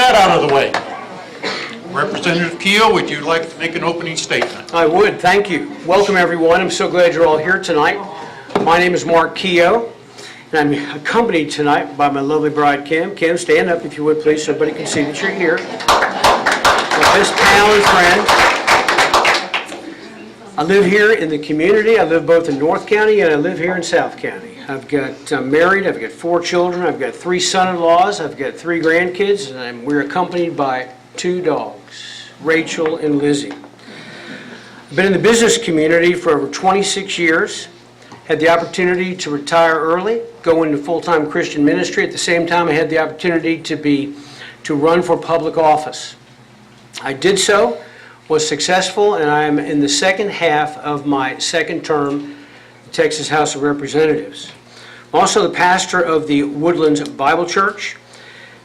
that out of the way. Representative KEOUGH, would you like to make an opening statement? I would, thank you. Welcome everyone, I'm so glad you're all here tonight. My name is Mark KEOUGH, and I'm accompanied tonight by my lovely bride Kim. Kim, stand up if you would please so everybody can see that you're here. With this pal and friend. I live here in the community. I live both in North County and I live here in South County. I'm married, I've got 4 children, I've got 3 son-in-laws, I've got 3 grandkids, and we're accompanied by 2 dogs, Rachel and Lizzie. I've been in the business community for over 26 years, had the opportunity to retire early, go into full-time Christian ministry. At the same time, I had the opportunity to run for public office. I did so, was successful, and I am in the second half of my second term in the Texas House of Representatives. I'm also the pastor of the Woodlands Bible Church,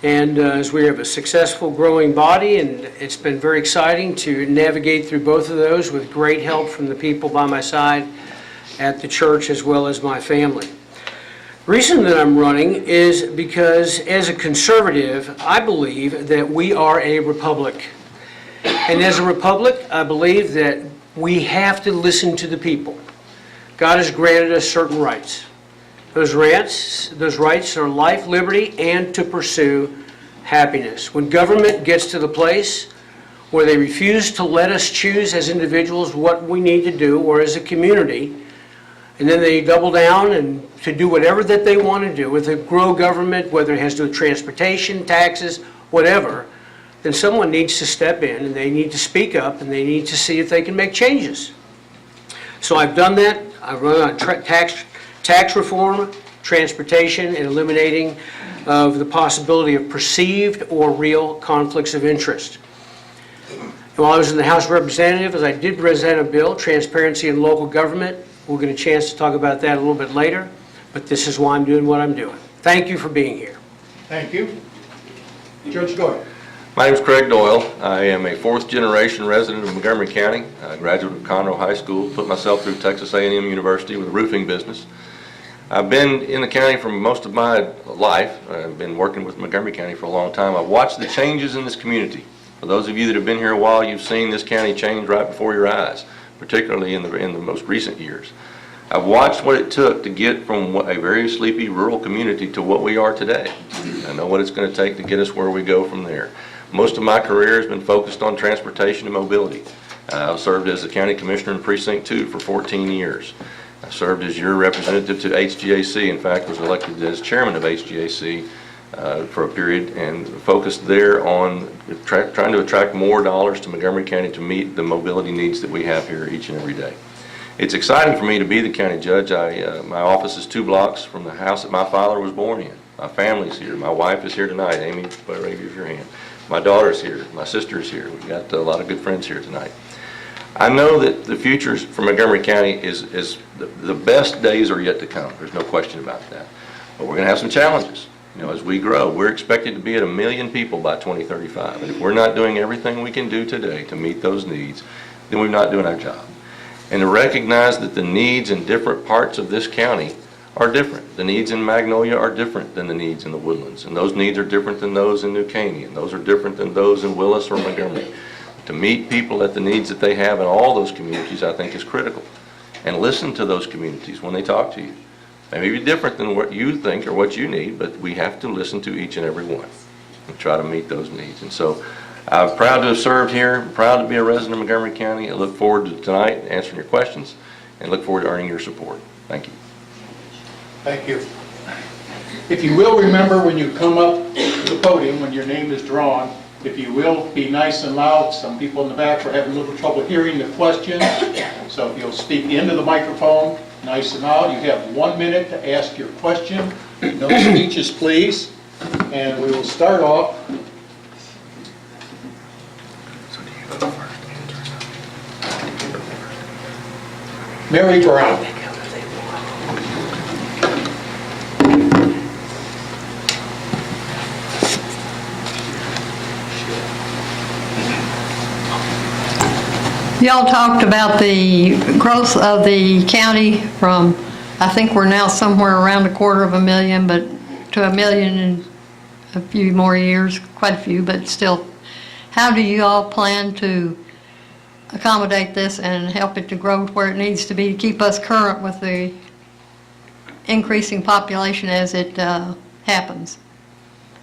and as we have a successful growing body, and it's been very exciting to navigate through both of those with great help from the people by my side at the church as well as my family. The reason that I'm running is because as a conservative, I believe that we are a republic. And as a republic, I believe that we have to listen to the people. God has granted us certain rights. Those rights are life, liberty, and to pursue happiness. When government gets to the place where they refuse to let us choose as individuals what we need to do, or as a community, and then they double down and to do whatever that they want to do, with a grow government, whether it has to do with transportation, taxes, whatever, then someone needs to step in and they need to speak up and they need to see if they can make changes. So I've done that. I've run on tax reform, transportation, and eliminating of the possibility of perceived or real conflicts of interest. And while I was in the House of Representatives, I did present a bill, Transparency in Local Government. We'll get a chance to talk about that a little bit later, but this is why I'm doing what I'm doing. Thank you for being here. Thank you. Judge Doyle. My name is Craig Doyle. I am a 4th generation resident of Montgomery County. I graduated from Conroe High School, put myself through Texas A&M University with a roofing business. I've been in the county for most of my life. I've been working with Montgomery County for a long time. I've watched the changes in this community. For those of you that have been here a while, you've seen this county change right before your eyes, particularly in the most recent years. I've watched what it took to get from a very sleepy rural community to what we are today. I know what it's going to take to get us where we go from there. Most of my career has been focused on transportation and mobility. I've served as the county commissioner in Precinct 2 for 14 years. I served as your representative to HGAC. In fact, was elected as chairman of HGAC for a period, and focused there on trying to attract more dollars to Montgomery County to meet the mobility needs that we have here each and every day. It's exciting for me to be the county judge. My office is 2 blocks from the house that my father was born in. My family's here. My wife is here tonight. Amy, raise your hand. My daughter's here. My sister's here. We've got a lot of good friends here tonight. I know that the future for Montgomery County is the best days are yet to come. There's no question about that. But we're going to have some challenges. You know, as we grow, we're expected to be at 1 million people by 2035. And if we're not doing everything we can do today to meet those needs, then we're not doing our job. And to recognize that the needs in different parts of this county are different. The needs in Magnolia are different than the needs in the Woodlands, and those needs are different than those in New Caney, and those are different than those in Willis or Montgomery. To meet people at the needs that they have in all those communities, I think, is critical. And listen to those communities when they talk to you. They may be different than what you think or what you need, but we have to listen to each and every one and try to meet those needs. And so I'm proud to have served here. I'm proud to be a resident of Montgomery County. I look forward to tonight answering your questions and look forward to earning your support. Thank you. Thank you. If you will remember when you come up to the podium, when your name is drawn, if you will be nice and loud. Some people in the back are having a little trouble hearing the questions. So if you'll speak into the microphone, nice and loud. You have 1 minute to ask your question. No speeches, please. And we will start off. Mary Brown. Y'all talked about the growth of the county from, I think we're now somewhere around 250,000, but to 1 million a few more years, quite a few, but still, how do you all plan to accommodate this and help it to grow to where it needs to be to keep us current with the increasing population as it happens?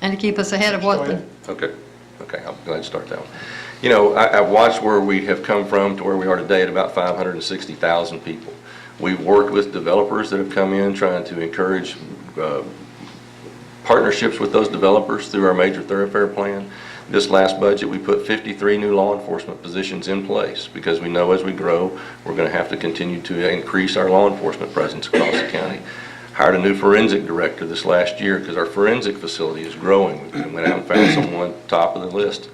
And to keep us ahead of what the... Okay, I'm glad to start that one. You know, I've watched where we have come from to where we are today at about 560,000 people. We've worked with developers that have come in trying to encourage partnerships with those developers through our major thoroughfare plan. This last budget, we put 53 new law enforcement positions in place because we know as we grow, we're going to have to continue to increase our law enforcement presence across the county. Hired a new forensic director this last year because our forensic facility is growing. We went out and found someone top of the list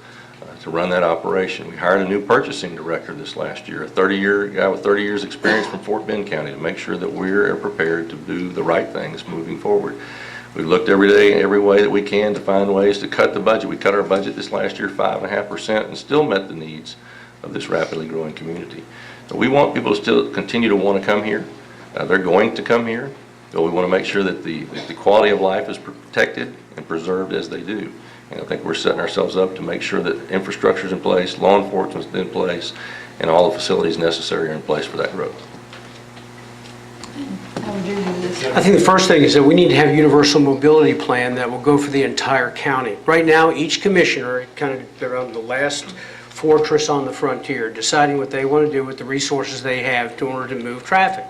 to run that operation. We hired a new purchasing director this last year, a 30-year guy with 30 years experience from Fort Bend County to make sure that we're prepared to do the right things moving forward. We've looked every day, every way that we can to find ways to cut the budget. We cut our budget this last year 5.5% and still met the needs of this rapidly growing community. So we want people to still continue to want to come here. They're going to come here, but we want to make sure that the quality of life is protected and preserved as they do. And I think we're setting ourselves up to make sure that infrastructure is in place, law enforcement is in place, and all the facilities necessary are in place for that growth. How would you do this? I think the first thing is that we need to have a universal mobility plan that will go for the entire county. Right now, each commissioner, they're on the last fortress on the frontier, deciding what they want to do with the resources they have in order to move traffic.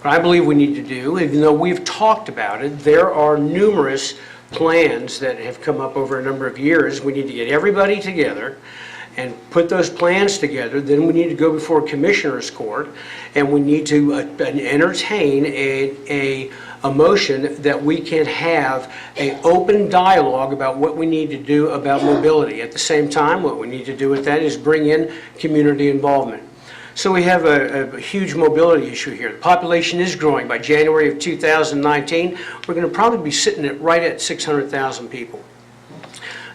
What I believe we need to do, even though we've talked about it, there are numerous plans that have come up over a number of years. We need to get everybody together and put those plans together. Then we need to go before Commissioners Court, and we need to entertain a motion that we can have an open dialogue about what we need to do about mobility. At the same time, what we need to do with that is bring in community involvement. So we have a huge mobility issue here. The population is growing. By January of 2019, we're going to probably be sitting right at 600,000 people.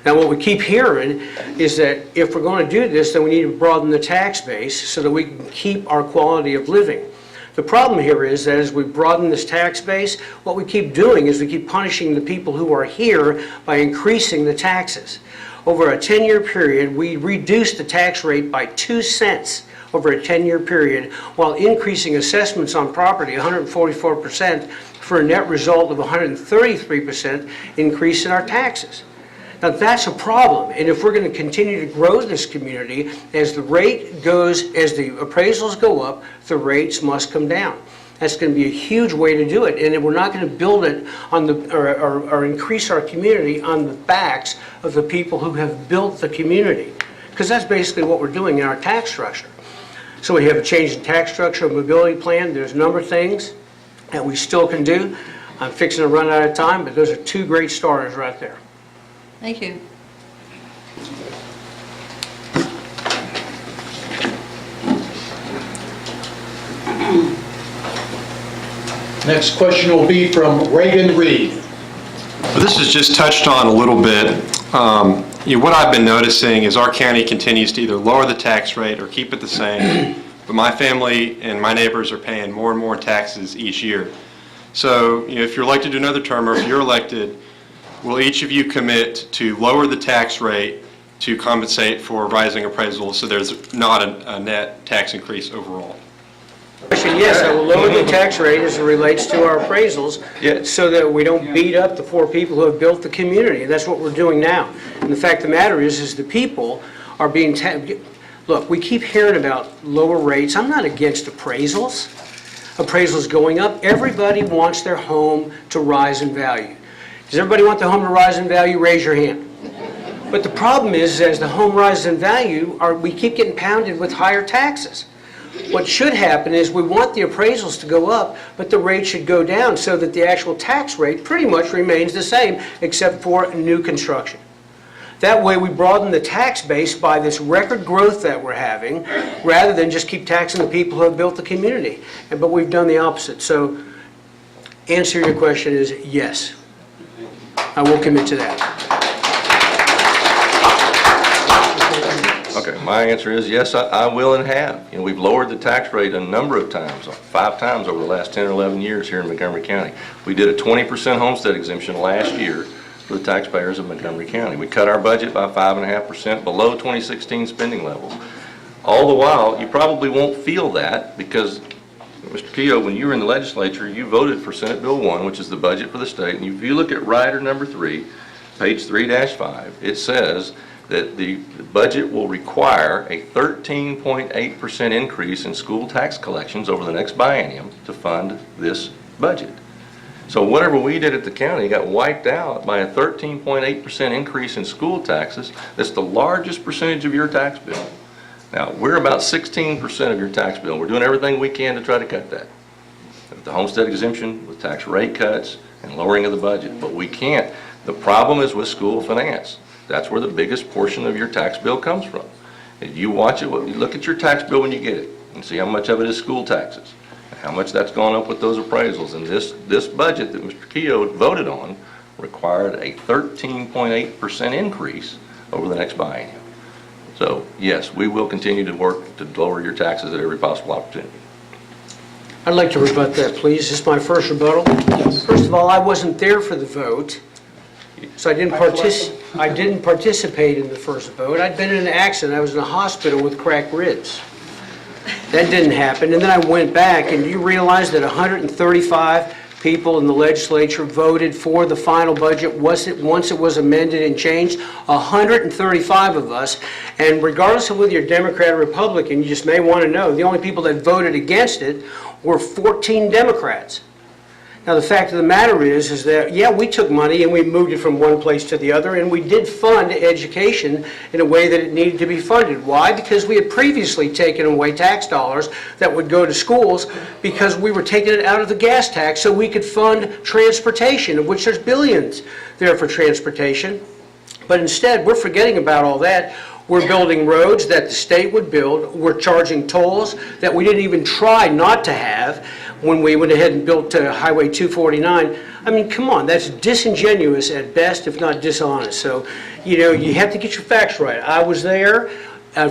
Now, what we keep hearing is that if we're going to do this, then we need to broaden the tax base so that we can keep our quality of living. The problem here is that as we broaden this tax base, what we keep doing is we keep punishing the people who are here by increasing the taxes. Over a 10-year period, we reduced the tax rate by 2 cents over a 10-year period, while increasing assessments on property 144% for a net result of 133% increase in our taxes. Now that's a problem, and if we're going to continue to grow this community, as the rate goes, as the appraisals go up, the rates must come down. That's going to be a huge way to do it, and we're not going to build it on the or increase our community on the backs of the people who have built the community, because that's basically what we're doing in our tax structure. So we have a change in tax structure, a mobility plan. There's a number of things that we still can do. I'm fixing to run out of time, but those are two great starters right there. Thank you. Next question will be from Reagan Reed. Well, this is just touched on a little bit. What I've been noticing is our county continues to either lower the tax rate or keep it the same, but my family and my neighbors are paying more and more taxes each year. So if you're elected to another term, or if you're elected, will each of you commit to lower the tax rate to compensate for rising appraisals so there's not a net tax increase overall? Yes, I will lower the tax rate as it relates to our appraisals, so that we don't beat up the poor people who have built the community. And that's what we're doing now. And the fact of the matter is the people are being look, we keep hearing about lower rates. I'm not against appraisals. Appraisals going up. Everybody wants their home to rise in value. Does everybody want their home to rise in value? Raise your hand. But the problem is, as the home rises in value, we keep getting pounded with higher taxes. What should happen is we want the appraisals to go up, but the rate should go down so that the actual tax rate pretty much remains the same, except for new construction. That way we broaden the tax base by this record growth that we're having, rather than just keep taxing the people who have built the community. But we've done the opposite. So, answer to your question is yes. I will commit to that. Okay, my answer is yes, I will and have. We've lowered the tax rate a number of times, 5 times over the last 10 or 11 years here in Montgomery County. We did a 20% homestead exemption last year for the taxpayers of Montgomery County. We cut our budget by 5.5% below 2016 spending levels. All the while, you probably won't feel that because, Mr. Keough, when you were in the legislature, you voted for Senate Bill 1, which is the budget for the state, and if you look at rider number 3, page 3-5, it says that the budget will require a 13.8% increase in school tax collections over the next biennium to fund this budget. So whatever we did at the county got wiped out by a 13.8% increase in school taxes. That's the largest percentage of your tax bill. Now, we're about 16% of your tax bill. We're doing everything we can to try to cut that. With the homestead exemption, with tax rate cuts, and lowering of the budget. But we can't. The problem is with school finance. That's where the biggest portion of your tax bill comes from. If you watch it, you look at your tax bill when you get it, and see how much of it is school taxes, and how much that's gone up with those appraisals. And this budget that Mr. Keough voted on required a 13.8% increase over the next biennium. So, yes, we will continue to work to lower your taxes at every possible opportunity. I'd like to rebut that, please. This is my first rebuttal. First of all, I wasn't there for the vote, so I didn't participate in the first vote. I'd been in an accident. I was in a hospital with cracked ribs. That didn't happen. And then I went back, and you realize that 135 people in the legislature voted for the final budget once it was amended and changed. 135 of us, and regardless of whether you're Democrat or Republican, you just may want to know, the only people that voted against it were 14 Democrats. Now, the fact of the matter is that, yeah, we took money and we moved it from one place to the other, and we did fund education in a way that it needed to be funded. Why? Because we had previously taken away tax dollars that would go to schools because we were taking it out of the gas tax so we could fund transportation, of which there's billions there for transportation. But instead, we're forgetting about all that. We're building roads that the state would build. We're charging tolls that we didn't even try not to have when we went ahead and built Highway 249. I mean, come on, that's disingenuous at best, if not dishonest. So, you know, you have to get your facts right. I was there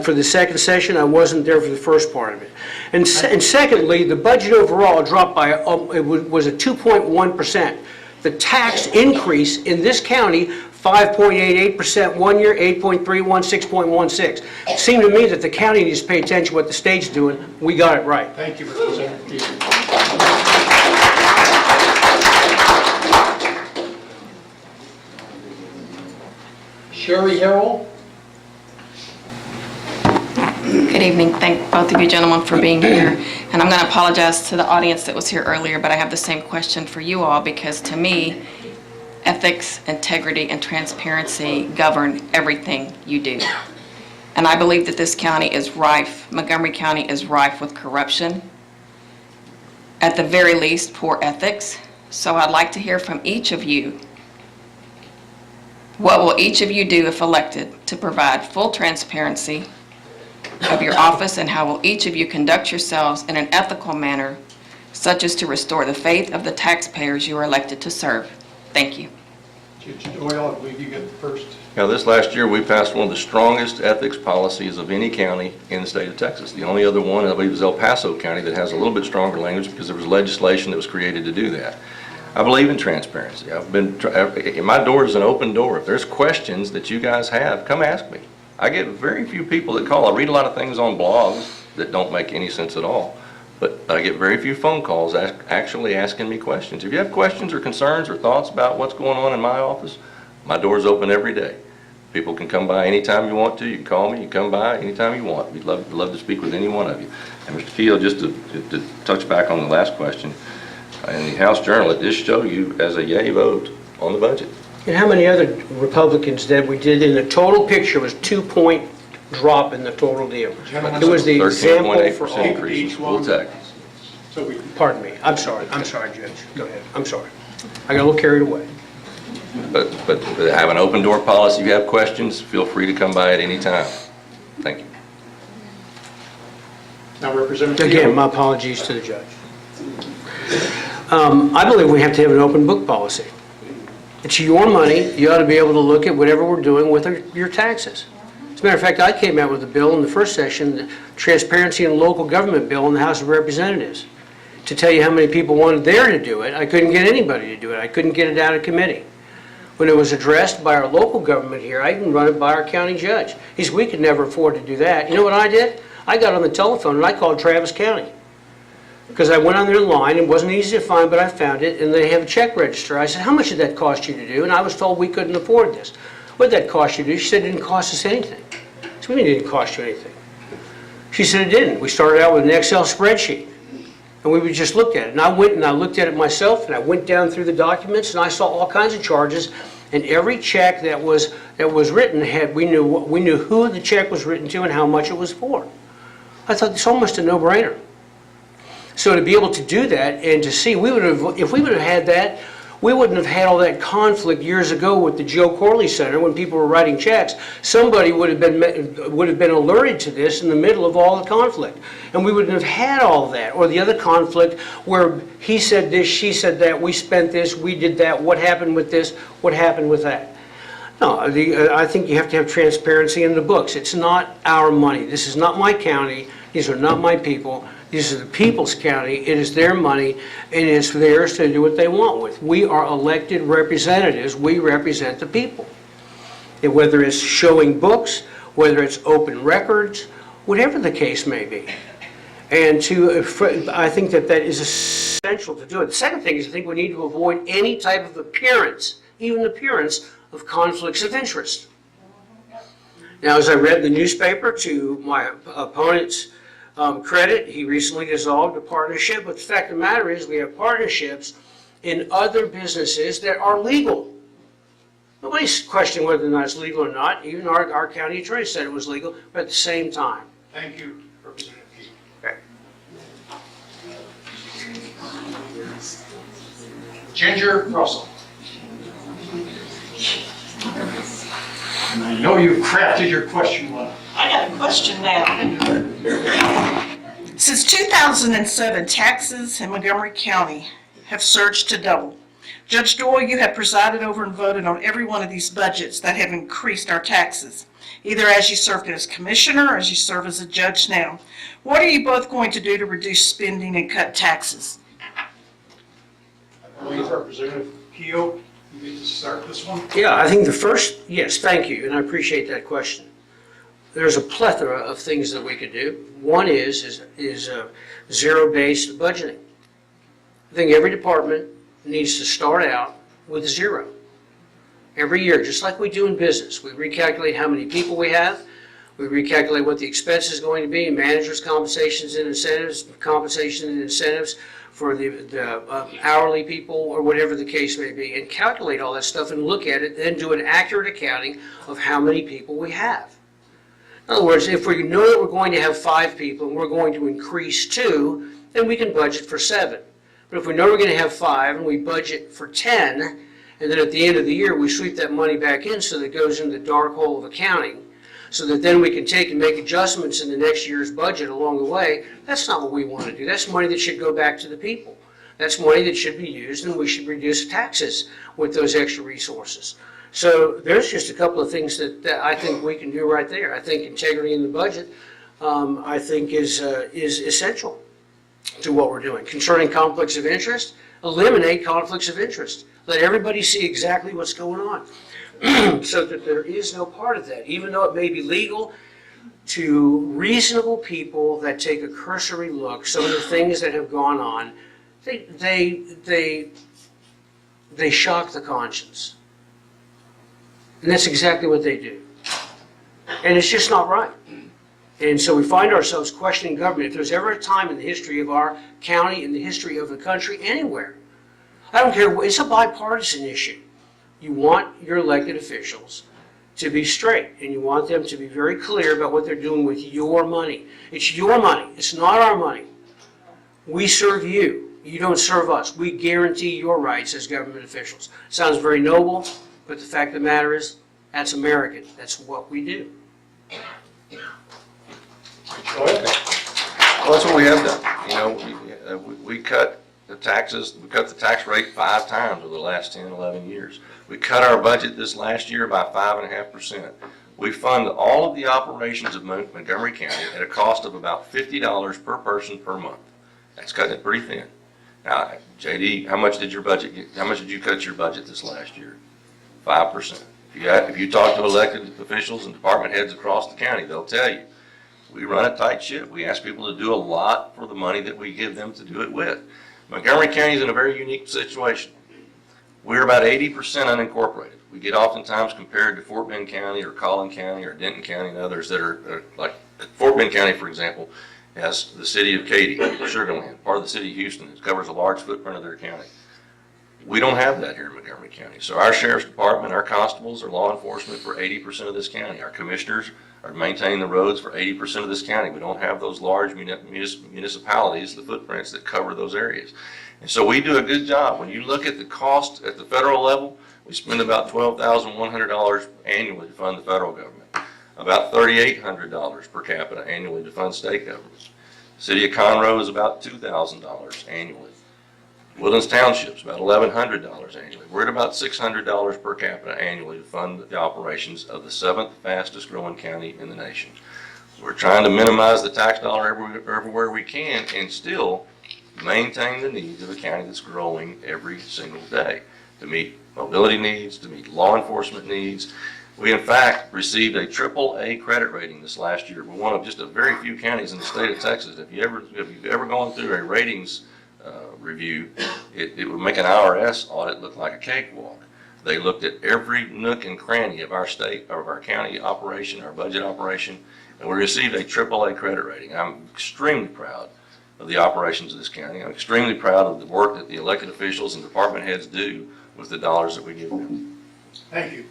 for the second session. I wasn't there for the first part of it. And secondly, the budget overall dropped by, it was a 2.1%. The tax increase in this county, 5.88% one year, 8.31, 6.16. It seemed to me that the county needs to pay attention to what the state's doing. We got it right. Thank you, Representative Keough. Sherry Harrell? Good evening. Thank both of you gentlemen for being here. And I'm going to apologize to the audience that was here earlier, but I have the same question for you all because to me, ethics, integrity, and transparency govern everything you do. And I believe that this county is rife, Montgomery County is rife with corruption, at the very least, poor ethics. So I'd like to hear from each of you. What will each of you do if elected to provide full transparency of your office, and how will each of you conduct yourselves in an ethical manner such as to restore the faith of the taxpayers you are elected to serve? Thank you. Judge Doyle, I believe you get the first. Now, this last year, we passed one of the strongest ethics policies of any county in the state of Texas. The only other one, I believe, is El Paso County that has a little bit stronger language because there was legislation that was created to do that. I believe in transparency. My door is an open door. If there's questions that you guys have, come ask me. I get very few people that call. I read a lot of things on blogs that don't make any sense at all. But I get very few phone calls actually asking me questions. If you have questions or concerns or thoughts about what's going on in my office, my door's open every day. People can come by anytime you want to. You can call me. You can come by anytime you want. We'd love to speak with any one of you. And Mr. Keough, just to touch back on the last question, in the House Journal, it did show you as a yay vote on the budget. And how many other Republicans that we did in the total picture was 2-point drop in the total deal? It was the example for 13.8% all. increase in school tax. Pardon me. I'm sorry, Judge. Go ahead. I'm sorry. I got a little carried away. But have an open door policy. If you have questions, feel free to come by at any time. Thank you. Now, Representative Again, Keough. my apologies to the judge. I believe we have to have an open book policy. It's your money. You ought to be able to look at whatever we're doing with your taxes. As a matter of fact, I came out with a bill in the first session, the Transparency in Local Government Bill in the House of Representatives, to tell you how many people wanted there to do it. I couldn't get anybody to do it. I couldn't get it out of committee. When it was addressed by our local government here, I even run it by our county judge. He said, we could never afford to do that. You know what I did? I got on the telephone and I called Travis County. Because I went on their line, it wasn't easy to find, but I found it, and they have a check register. I said, how much did that cost you to do? And I was told we couldn't afford this. What did that cost you to do? She said, it didn't cost us anything. I said, what do you mean it didn't cost you anything? She said, it didn't. We started out with an Excel spreadsheet, and we would just look at it. And I went and I looked at it myself, and I went down through the documents, and I saw all kinds of charges, and every check that was written we knew who the check was written to and how much it was for. I thought, it's almost a no-brainer. So to be able to do that and to see, if we would have had that, we wouldn't have had all that conflict years ago with the Joe Corley Center when people were writing checks. Somebody would have been alerted to this in the middle of all the conflict, and we wouldn't have had all that. Or the other conflict where he said this, she said that, we spent this, we did that. What happened with this? What happened with that? No, I think you have to have transparency in the books. It's not our money. This is not my county. These are not my people. This is the people's county. It is their money, and it's theirs to do what they want with. We are elected representatives. We represent the people. And whether it's showing books, whether it's open records, whatever the case may be. And I think that is essential to do it. The second thing is I think we need to avoid any type of appearance, even appearance, of conflicts of interest. Now, as I read in the newspaper, to my opponent's credit, he recently dissolved a partnership, but the fact of the matter is we have partnerships in other businesses that are legal. Nobody's questioning whether or not it's legal or not. Even our county attorney said it was legal, but at the same time. Thank you, Representative Key. Okay. Ginger Russell. And I know you've crafted your question well. I got a question now. Since 2007, taxes in Montgomery County have surged to double. Judge Doyle, you have presided over and voted on every one of these budgets that have increased our taxes, either as you served as commissioner or as you serve as a judge now. What are you both going to do to reduce spending and cut taxes? I believe Representative Keough, you need to start this one. Yeah, I think yes, thank you, and I appreciate that question. There's a plethora of things that we could do. One is zero-based budgeting. I think every department needs to start out with zero. Every year, just like we do in business, we recalculate how many people we have, we recalculate what the expense is going to be, managers' compensations and incentives, compensation and incentives for the hourly people or whatever the case may be, and calculate all that stuff and look at it, then do an accurate accounting of how many people we have. In other words, if we know that we're going to have 5 people and we're going to increase 2, then we can budget for 7. But if we know we're going to have 5 and we budget for 10, and then at the end of the year we sweep that money back in so that it goes into the dark hole of accounting, so that then we can take and make adjustments in the next year's budget along the way, that's not what we want to do. That's money that should go back to the people. That's money that should be used, and we should reduce taxes with those extra resources. So there's just a couple of things that I think we can do right there. I think integrity in the budget, I think is essential to what we're doing. Concerning conflicts of interest, eliminate conflicts of interest. Let everybody see exactly what's going on so that there is no part of that, even though it may be legal. To reasonable people that take a cursory look, some of the things that have gone on, they shock the conscience. And that's exactly what they do. And it's just not right. And so we find ourselves questioning government. If there's ever a time in the history of our county, in the history of the country, anywhere, I don't care, it's a bipartisan issue. You want your elected officials to be straight, and you want them to be very clear about what they're doing with your money. It's your money. It's not our money. We serve you. You don't serve us. We guarantee your rights as government officials. Sounds very noble, but the fact of the matter is, that's American. That's what we do. Well, that's what we have done. You know, we cut the taxes, we cut the tax rate 5 times over the last 10, 11 years. We cut our budget this last year by 5.5%. We fund all of the operations of Montgomery County at a cost of about $50 per person per month. That's cutting it pretty thin. Now, JD, how much did you cut your budget this last year? 5%. If you talk to elected officials and department heads across the county, they'll tell you, we run a tight ship. We ask people to do a lot for the money that we give them to do it with. Montgomery County is in a very unique situation. We're about 80% unincorporated. We get oftentimes compared to Fort Bend County or Collin County or Denton County and others that are like Fort Bend County, for example, has the city of Katy, Sugar Land, part of the city of Houston. It covers a large footprint of their county. We don't have that here in Montgomery County. So our sheriff's department, our constables are law enforcement for 80% of this county. Our commissioners are maintaining the roads for 80% of this county. We don't have those large municipalities, the footprints that cover those areas. And so we do a good job. When you look at the cost at the federal level, we spend about $12,100 annually to fund the federal government, about $3,800 per capita annually to fund state governments. City of Conroe is about $2,000 annually. Woodlands Township's about $1,100 annually. We're at about $600 per capita annually to fund the operations of the 7th fastest growing county in the nation. We're trying to minimize the tax dollar everywhere we can and still maintain the needs of a county that's growing every single day to meet mobility needs, to meet law enforcement needs. We, in fact, received a AAA credit rating this last year. We're one of just a very few counties in the state of Texas. If you've ever gone through a ratings review, it would make an IRS audit look like a cakewalk. They looked at every nook and cranny of our state, of our county operation, our budget operation, and we received a AAA credit rating. I'm extremely proud of the operations of this county. I'm extremely proud of the work that the elected officials and department heads do with the dollars that we give them. Thank you.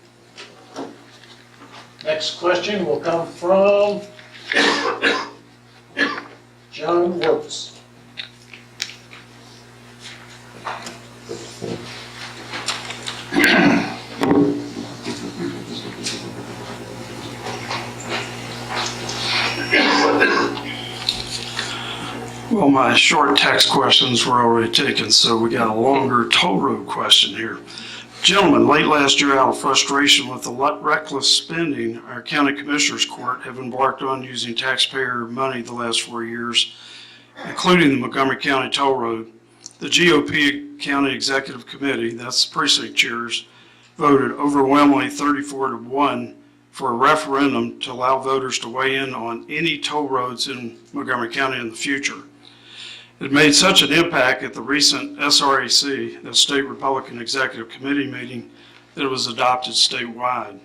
Next question will come from John Woods. Well, my short text questions were already taken, so we got a longer toll road question here. Gentlemen, late last year, out of frustration with the reckless spending, our county commissioners court have embarked on using taxpayer money the last 4 years, including the Montgomery County toll road. The GOP County Executive Committee, that's the precinct chairs, voted overwhelmingly 34-1 for a referendum to allow voters to weigh in on any toll roads in Montgomery County in the future. It made such an impact at the recent SRAC, the State Republican Executive Committee meeting, that it was adopted statewide.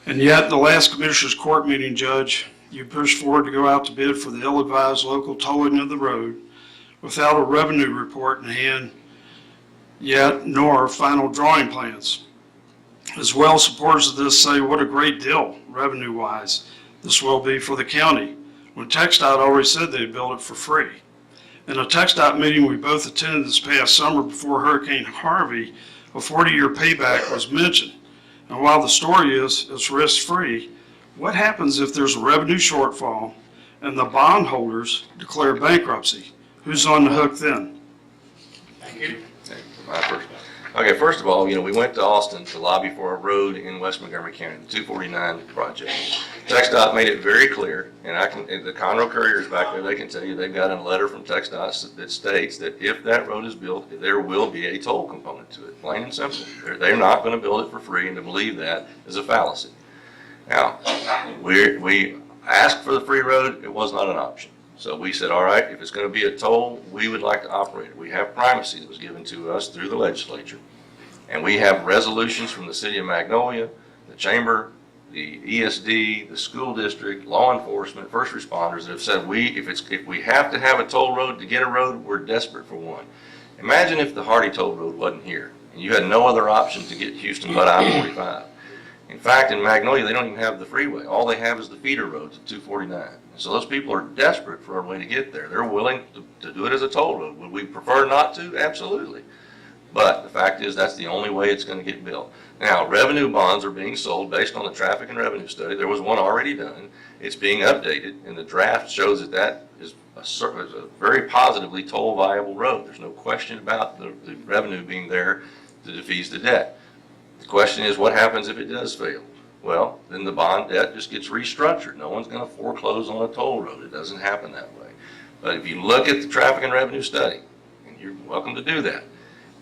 And yet, the last Commissioners Court meeting, Judge, you pushed forward to go out to bid for the ill-advised local tolling of the road without a revenue report in hand yet, nor final drawing plans. As well, supporters of this say what a great deal, revenue-wise, this will be for the county, when TxDOT already said they'd build it for free. In a TxDOT meeting we both attended this past summer before Hurricane Harvey, a 40-year payback was mentioned. And while the story is it's risk-free, what happens if there's a revenue shortfall and the bondholders declare bankruptcy? Who's on the hook then? Thank you. Okay, first of all, we went to Austin to lobby for a road in West Montgomery County, the 249 project. TxDOT made it very clear, and the Conroe couriers back there, they can tell you they've got a letter from TxDOT that states that if that road is built, there will be a toll component to it, plain and simple. They're not going to build it for free, and to believe that is a fallacy. Now, we asked for the free road, it was not an option. So we said, all right, if it's going to be a toll, we would like to operate it. We have primacy that was given to us through the legislature. And we have resolutions from the city of Magnolia, the chamber, the ESD, the school district, law enforcement, first responders that have said if we have to have a toll road to get a road, we're desperate for one. Imagine if the Hardy toll road wasn't here and you had no other option to get Houston but I-45. In fact, in Magnolia, they don't even have the freeway. All they have is the feeder roads at 249. So those people are desperate for a way to get there. They're willing to do it as a toll road. Would we prefer not to? Absolutely. But the fact is that's the only way it's going to get built. Now, revenue bonds are being sold based on the traffic and revenue study. There was one already done. It's being updated, and the draft shows that that is a very positively toll viable road. There's no question about the revenue being there to defease the debt. The question is, what happens if it does fail? Well, then the bond debt just gets restructured. No one's going to foreclose on a toll road. It doesn't happen that way. But if you look at the traffic and revenue study, and you're welcome to do that,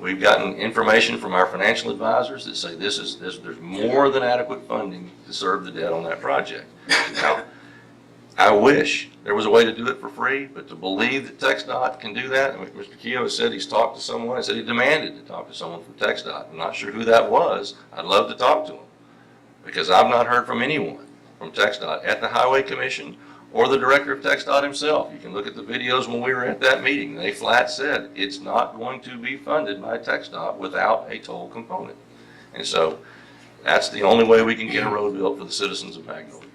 We've gotten information from our financial advisors that say there's more than adequate funding to serve the debt on that project. Now, I wish there was a way to do it for free, but to believe that TxDOT can do that, Mr. Keough has said he's talked to someone, he said he demanded to talk to someone from TxDOT. I'm not sure who that was. I'd love to talk to him, because I've not heard from anyone from TxDOT at the Highway Commission or the director of TxDOT himself. You can look at the videos when we were at that meeting. They flat said it's not going to be funded by TxDOT without a toll component. And so that's the only way we can get a road built for the citizens of Magnolia.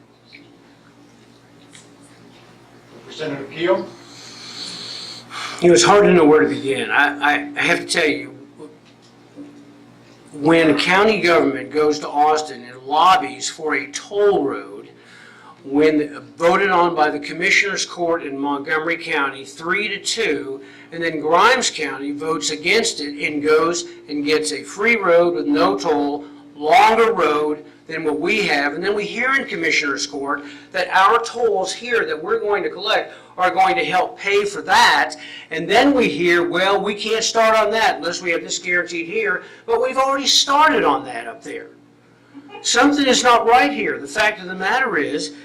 Senator Keough? It's hard to know where to begin. I have to tell you, when a county government goes to Austin and lobbies for a toll road, when voted on by the Commissioners Court in Montgomery County 3-2, and then Grimes County votes against it and goes and gets a free road with no toll, longer road than what we have, and then we hear in Commissioners Court that our tolls here that we're going to collect are going to help pay for that, and then we hear, well, we can't start on that unless we have this guaranteed here, but we've already started on that up there. Something is not right here. The fact of the matter is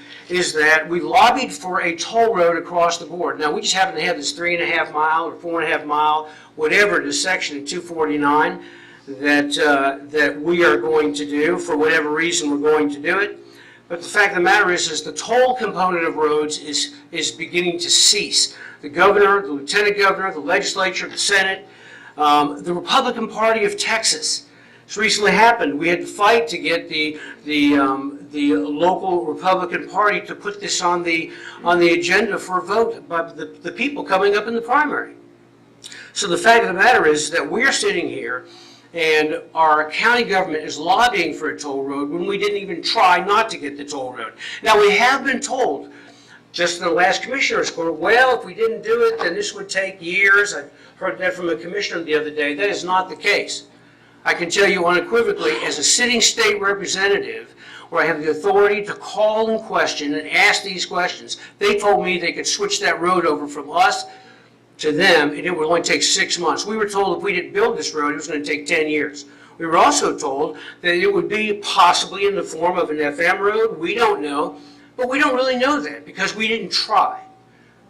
that we lobbied for a toll road across the board. Now, we just happen to have this 3.5 mile or 4.5 mile, whatever, this section of 249 that we are going to do. For whatever reason, we're going to do it. But the fact of the matter is the toll component of roads is beginning to cease. The governor, the lieutenant governor, the legislature, the Senate, the Republican Party of Texas. This recently happened. We had to fight to get the local Republican Party to put this on the agenda for a vote by the people coming up in the primary. So the fact of the matter is that we're sitting here and our county government is lobbying for a toll road when we didn't even try not to get the toll road. Now, we have been told, just in the last Commissioner's Court, well, if we didn't do it, then this would take years. I heard that from a commissioner the other day. That is not the case. I can tell you unequivocally, as a sitting state representative, where I have the authority to call and question and ask these questions, they told me they could switch that road over from us to them, and it would only take 6 months. We were told if we didn't build this road, it was going to take 10 years. We were also told that it would be possibly in the form of an FM road. We don't know, but we don't really know that because we didn't try.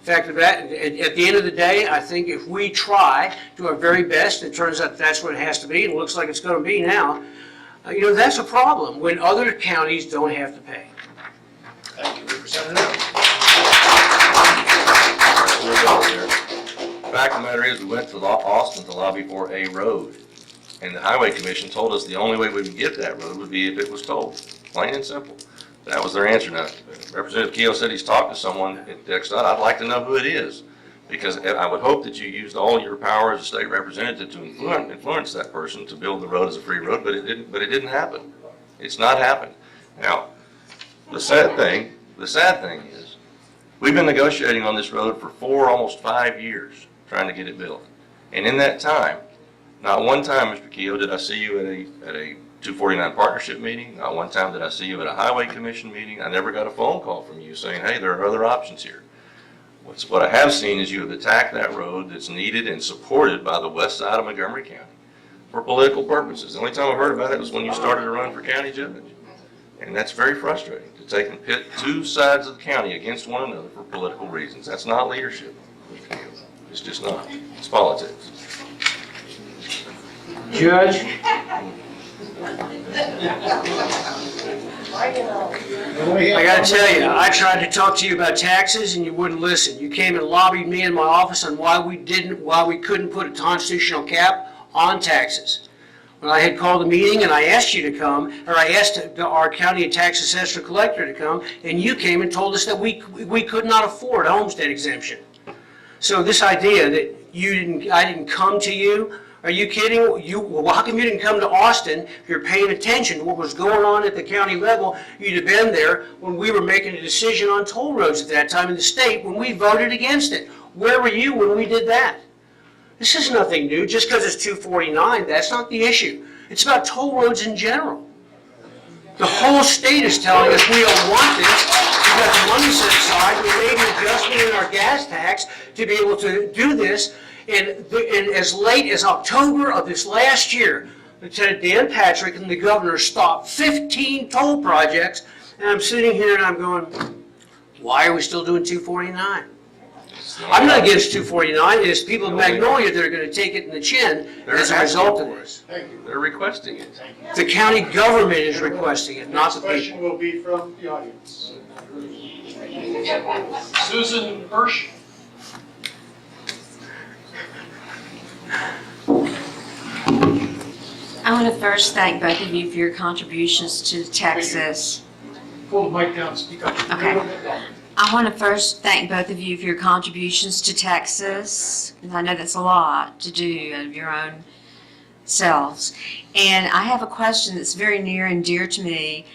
In fact, at the end of the day, I think if we try, do our very best, it turns out that's what it has to be, and it looks like it's going to be now, that's a problem when other counties don't have to pay. Thank you, Representative. The fact of the matter is, we went to Austin to lobby for a road, and the Highway Commission told us the only way we would get that road would be if it was tolled, plain and simple. That was their answer. Now, Representative Keough said he's talked to someone at TxDOT. I'd like to know who it is, because I would hope that you used all your power as a state representative to influence that person to build the road as a free road, but it didn't happen. It's not happened. Now, the sad thing is, we've been negotiating on this road for almost 5 years, trying to get it built. And in that time, not one time, Mr. Keough, did I see you at a 249 partnership meeting. Not one time did I see you at a Highway Commission meeting. I never got a phone call from you saying, hey, there are other options here. What I have seen is you have attacked that road that's needed and supported by the west side of Montgomery County for political purposes. The only time I heard about it was when you started to run for county judge. And that's very frustrating, to take and pit two sides of the county against one another for political reasons. That's not leadership, Mr. Keough. It's just not. It's politics. Judge? I got to tell you, I tried to talk to you about taxes and you wouldn't listen. You came and lobbied me in my office on why we couldn't put a constitutional cap on taxes. When I had called a meeting and I asked you to come, or I asked our county tax assessor collector to come, and you came and told us that we could not afford a homestead exemption. So this idea that I didn't come to you, are you kidding? Well, how come you didn't come to Austin? If you're paying attention to what was going on at the county level, you'd have been there when we were making a decision on toll roads at that time in the state when we voted against it. Where were you when we did that? This is nothing new. Just because it's 249, that's not the issue. It's about toll roads in general. The whole state is telling us we don't want this. We've got the money set aside. We made an adjustment in our gas tax to be able to do this. And as late as October of this last year, Lieutenant Dan Patrick and the governor stopped 15 toll projects, and I'm sitting here and I'm going, why are we still doing 249? I'm not against 249, it's people in Magnolia that are going to take it in the chin as a result of this. They're requesting it. The county government is requesting it, not the people. Question will be from the audience. Susan Hirsch. I want to first thank both of you for your contributions to Texas. Pull the mic down, speak up. Okay. I want to first thank both of you for your contributions to Texas. And I know that's a lot to do of your own selves. And I have a question that's very near and dear to me.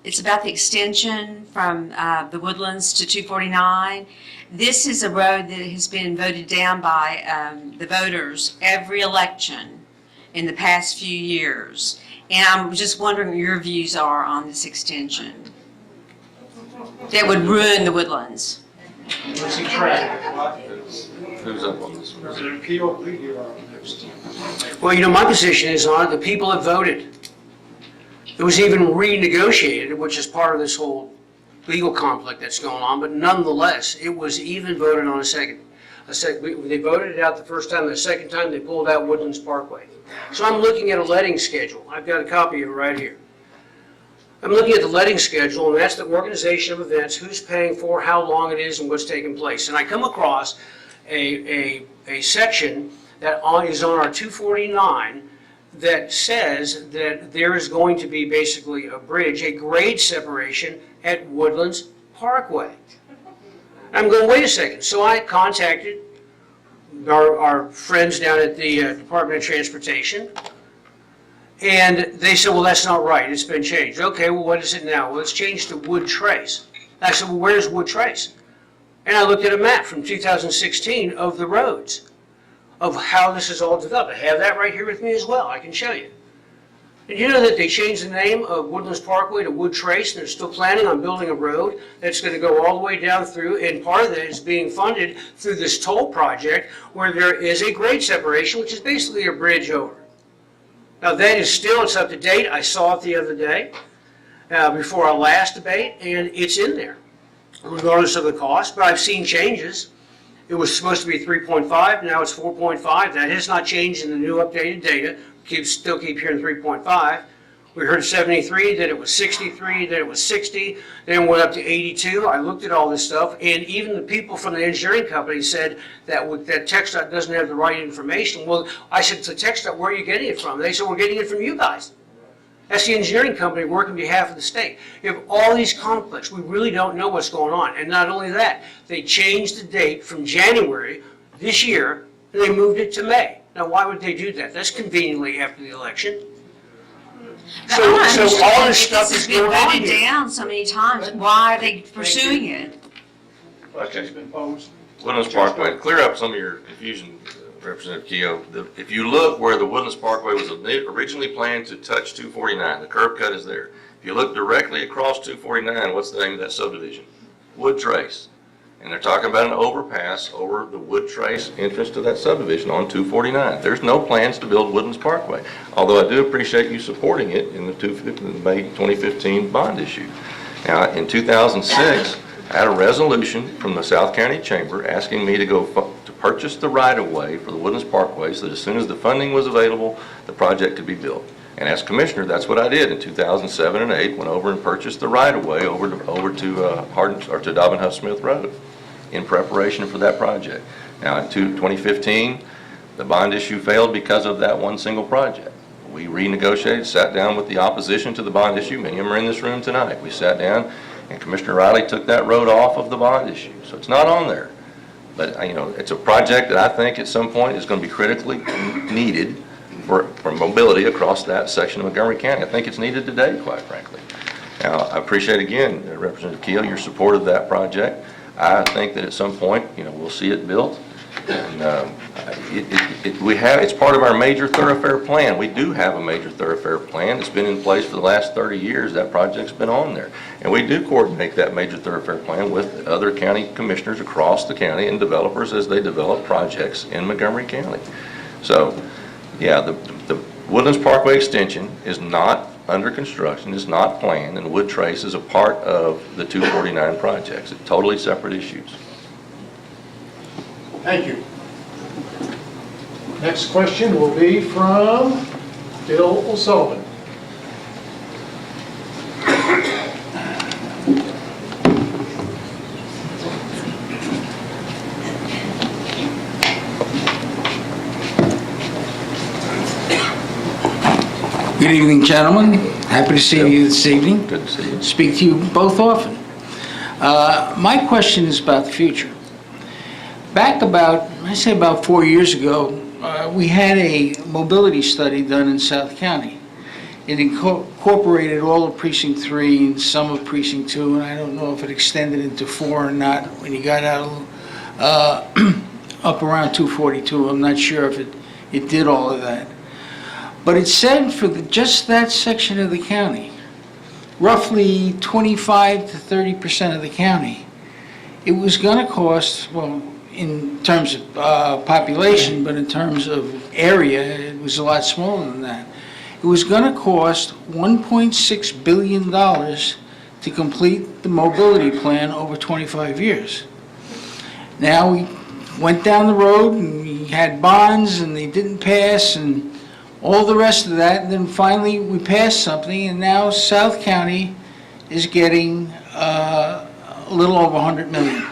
It's about the extension from the Woodlands to 249. This is a road that has been voted down by the voters every election in the past few years. And I'm just wondering what your views are on this extension that would ruin the Woodlands. Let's see, track. Who's up on this one? Representative Keough, lead you on next. Well, you know, my position is on it, the people have voted. It was even renegotiated, which is part of this whole legal conflict that's going on, but nonetheless, it was even voted on a second. They voted it out the first time, the second time they pulled out Woodlands Parkway. So I'm looking at a letting schedule. I've got a copy of it right here. I'm looking at the letting schedule, and that's the organization of events, who's paying for, how long it is, and what's taking place. And I come across a section that is on our 249 that says that there is going to be basically a bridge, a grade separation at Woodlands Parkway. I'm going, wait a second. So I contacted our friends down at the Department of Transportation, and they said, well, that's not right. It's been changed. Okay, well, what is it now? Well, it's changed to Wood Trace. I said, well, where's Wood Trace? And I looked at a map from 2016 of the roads, of how this is all developed. I have that right here with me as well. I can show you. And you know that they changed the name of Woodlands Parkway to Wood Trace, and they're still planning on building a road that's going to go all the way down through, and part of that is being funded through this toll project where there is a grade separation, which is basically a bridge over. Now that is still, it's up to date. I saw it the other day before our last debate, and it's in there, regardless of the cost, but I've seen changes. It was supposed to be 3.5, now it's 4.5. That has not changed in the new updated data. Still keep hearing 3.5. We heard 73, that it was 63, that it was 60, then went up to 82. I looked at all this stuff, and even the people from the engineering company said that TxDOT doesn't have the right information. Well, I said to TxDOT, where are you getting it from? They said, we're getting it from you guys. That's the engineering company working on behalf of the state. You have all these conflicts. We really don't know what's going on. And not only that, they changed the date from January this year, and they moved it to May. Now, why would they do that? That's conveniently after the election. But I don't So all this understand, stuff if this is has been going on voted here. down so many times, why are they pursuing it? Question's been posed. Woodlands Parkway, clear up some of your confusion, Representative Keough. If you look where the Woodlands Parkway was originally planned to touch 249, the curb cut is there. If you look directly across 249, what's the name of that subdivision? Wood Trace. And they're talking about an overpass over the Wood Trace entrance to that subdivision on 249. There's no plans to build Woodlands Parkway, although I do appreciate you supporting it in the May 2015 bond issue. Now, in 2006, I had a resolution from the South County Chamber asking me to purchase the right-of-way for the Woodlands Parkway so that as soon as the funding was available, the project could be built. And as commissioner, that's what I did in 2007 and 8, went over and purchased the right-of-way over to Dobbin Huff Smith Road in preparation for that project. Now, in 2015, the bond issue failed because of that one single project. We renegotiated, sat down with the opposition to the bond issue. Many of them are in this room tonight. We sat down, and Commissioner Riley took that road off of the bond issue. So it's not on there. But, you know, it's a project that I think at some point is going to be critically needed for mobility across that section of Montgomery County. I think it's needed today, quite frankly. Now, I appreciate again, Representative Keough, your support of that project. I think that at some point, you know, we'll see it built. And it's part of our major thoroughfare plan. We do have a major thoroughfare plan. It's been in place for the last 30 years. That project's been on there. And we do coordinate that major thoroughfare plan with other county commissioners across the county and developers as they develop projects in Montgomery County. So, yeah, the Woodlands Parkway extension is not under construction, is not planned, and Wood Trace is a part of the 249 projects. It's totally separate issues. Thank you. Next question will be from Bill O'Sullivan. Good evening, gentlemen. Happy to see you this evening. Good to see you. Speak to you both often. My question is about the future. Back about 4 years ago, we had a mobility study done in South County. It incorporated all of Precinct 3 and some of Precinct 2, and I don't know if it extended into 4 or not when you got out up around 242. I'm not sure if it did all of that. But it said for just that section of the county, roughly 25 to 30% of the county, it was going to cost, well, in terms of population, but in terms of area, it was a lot smaller than that. It was going to cost $1.6 billion to complete the mobility plan over 25 years. Now, we went down the road and we had bonds and they didn't pass and all the rest of that, and then finally we passed something, and now South County is getting a little over 100 million.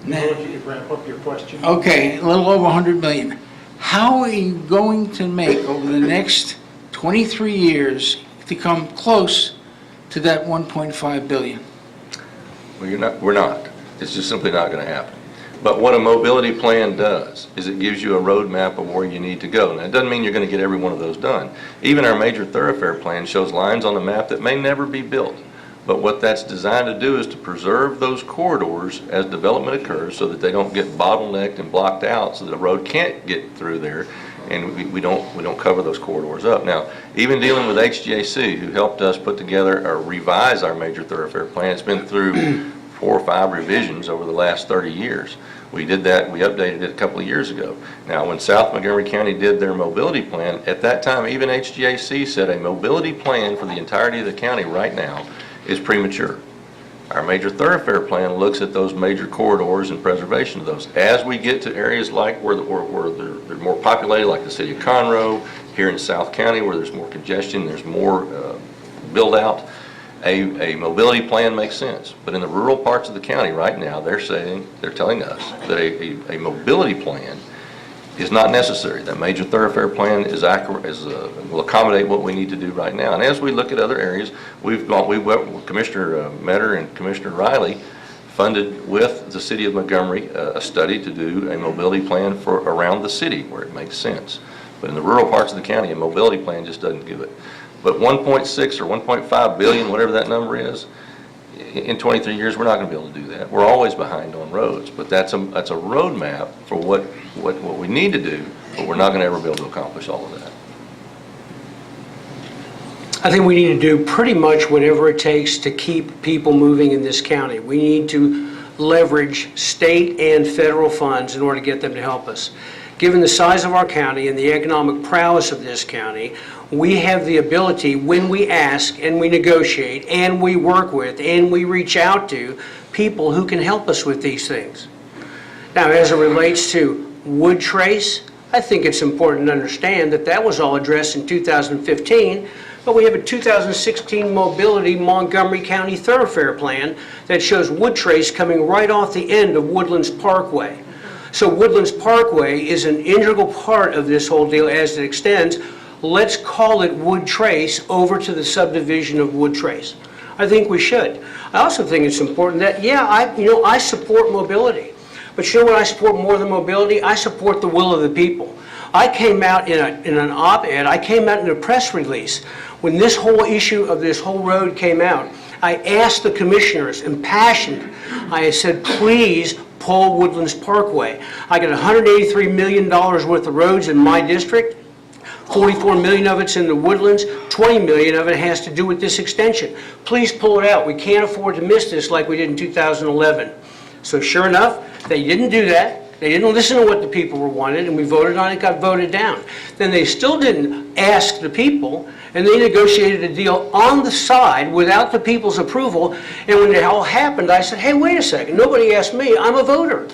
If you could wrap up your question. Okay, a little over 100 million. How are you going to make over the next 23 years to come close to that 1.5 billion? Well, we're not. It's just simply not going to happen. But what a mobility plan does is it gives you a roadmap of where you need to go. Now, it doesn't mean you're going to get every one of those done. Even our major thoroughfare plan shows lines on the map that may never be built. But what that's designed to do is to preserve those corridors as development occurs so that they don't get bottlenecked and blocked out so the road can't get through there, and we don't cover those corridors up. Now, even dealing with HGAC, who helped us put together or revise our major thoroughfare plan, it's been through 4 or 5 revisions over the last 30 years. We did that, we updated it a couple of years ago. Now, when South Montgomery County did their mobility plan, at that time, even HGAC said a mobility plan for the entirety of the county right now is premature. Our major thoroughfare plan looks at those major corridors and preservation of those. As we get to areas like where they're more populated, like the city of Conroe, here in South County where there's more congestion, there's more build out, a mobility plan makes sense. But in the rural parts of the county right now, they're telling us that a mobility plan is not necessary. That major thoroughfare plan will accommodate what we need to do right now. And as we look at other areas, Commissioner Metter and Commissioner Riley funded with the city of Montgomery a study to do a mobility plan for around the city where it makes sense. But in the rural parts of the county, a mobility plan just doesn't do it. But 1.6 or 1.5 billion, whatever that number is, in 23 years, we're not going to be able to do that. We're always behind on roads, but that's a roadmap for what we need to do, but we're not going to ever be able to accomplish all of that. I think we need to do pretty much whatever it takes to keep people moving in this county. We need to leverage state and federal funds in order to get them to help us. Given the size of our county and the economic prowess of this county, we have the ability, when we ask and we negotiate and we work with and we reach out to people who can help us with these things. Now, as it relates to Wood Trace, I think it's important to understand that that was all addressed in 2015, but we have a 2016 Mobility Montgomery County Thoroughfare Plan that shows Wood Trace coming right off the end of Woodlands Parkway. So Woodlands Parkway is an integral part of this whole deal as it extends. Let's call it Wood Trace over to the subdivision of Wood Trace. I think we should. I also think it's important that, yeah, I support mobility. But you know what I support more than mobility? I support the will of the people. I came out in an op-ed, I came out in a press release. When this whole issue of this whole road came out, I asked the commissioners, impassioned, I said, please Paul Woodlands Parkway. I got $183 million worth of roads in my district. 44 million of it's in the Woodlands, 20 million of it has to do with this extension. Please pull it out. We can't afford to miss this like we did in 2011. So sure enough, they didn't do that. They didn't listen to what the people were wanted, and we voted on it, got voted down. Then they still didn't ask the people, and they negotiated a deal on the side without the people's approval. And when it all happened, I said, hey, wait a second, nobody asked me, I'm a voter.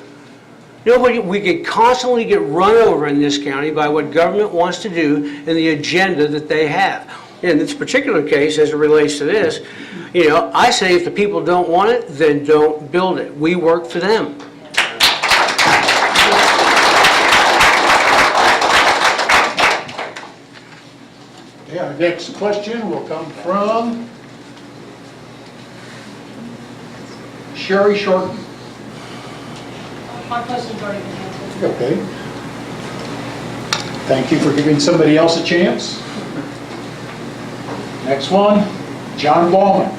We could constantly get run over in this county by what government wants to do and the agenda that they have. In this particular case, as it relates to this, I say if the people don't want it, then don't build it. We work for them. Yeah, our next question will come from Sherry Shorten. My question's already been answered. Okay. Thank you for giving somebody else a chance. Next one, John Ballman.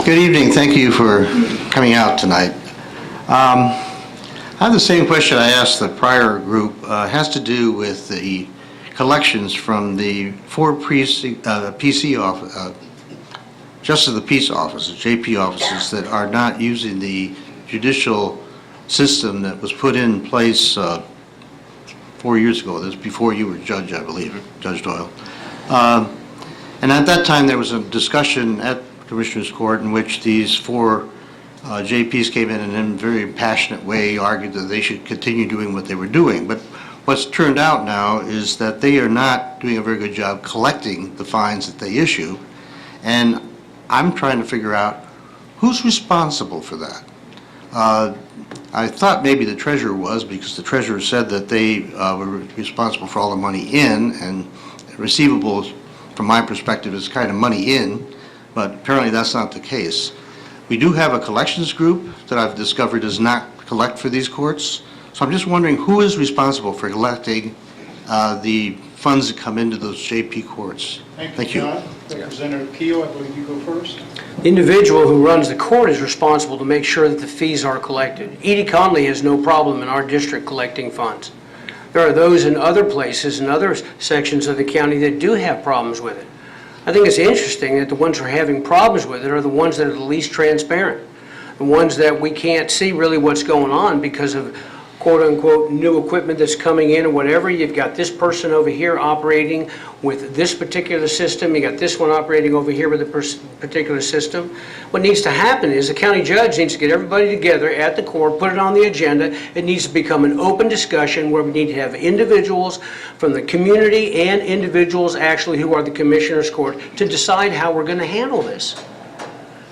Good evening. Thank you for coming out tonight. I have the same question I asked the prior group. It has to do with the collections from the 4 PC office, Justice of the Peace offices, JP offices, that are not using the judicial system that was put in place 4 years ago. This was before you were judge, I believe, Judge Doyle. And at that time, there was a discussion at Commissioner's Court in which these 4 JPs came in and in a very passionate way argued that they should continue doing what they were doing. But what's turned out now is that they are not doing a very good job collecting the fines that they issue. And I'm trying to figure out who's responsible for that. I thought maybe the treasurer was, because the treasurer said that they were responsible for all the money in, and receivables, from my perspective, is kind of money in, but apparently that's not the case. We do have a collections group that I've discovered does not collect for these courts. So I'm just wondering who is responsible for collecting the funds that come into those JP courts. Thank you, John. Representative Keough, I believe you go first. The individual who runs the court is responsible to make sure that the fees are collected. Edie Conley has no problem in our district collecting funds. There are those in other places and other sections of the county that do have problems with it. I think it's interesting that the ones who are having problems with it are the ones that are the least transparent, the ones that we can't see really what's going on because of quote-unquote new equipment that's coming in or whatever. You've got this person over here operating with this particular system. You got this one operating over here with a particular system. What needs to happen is the county judge needs to get everybody together at the court, put it on the agenda. It needs to become an open discussion where we need to have individuals from the community and individuals actually who are the commissioner's court to decide how we're going to handle this.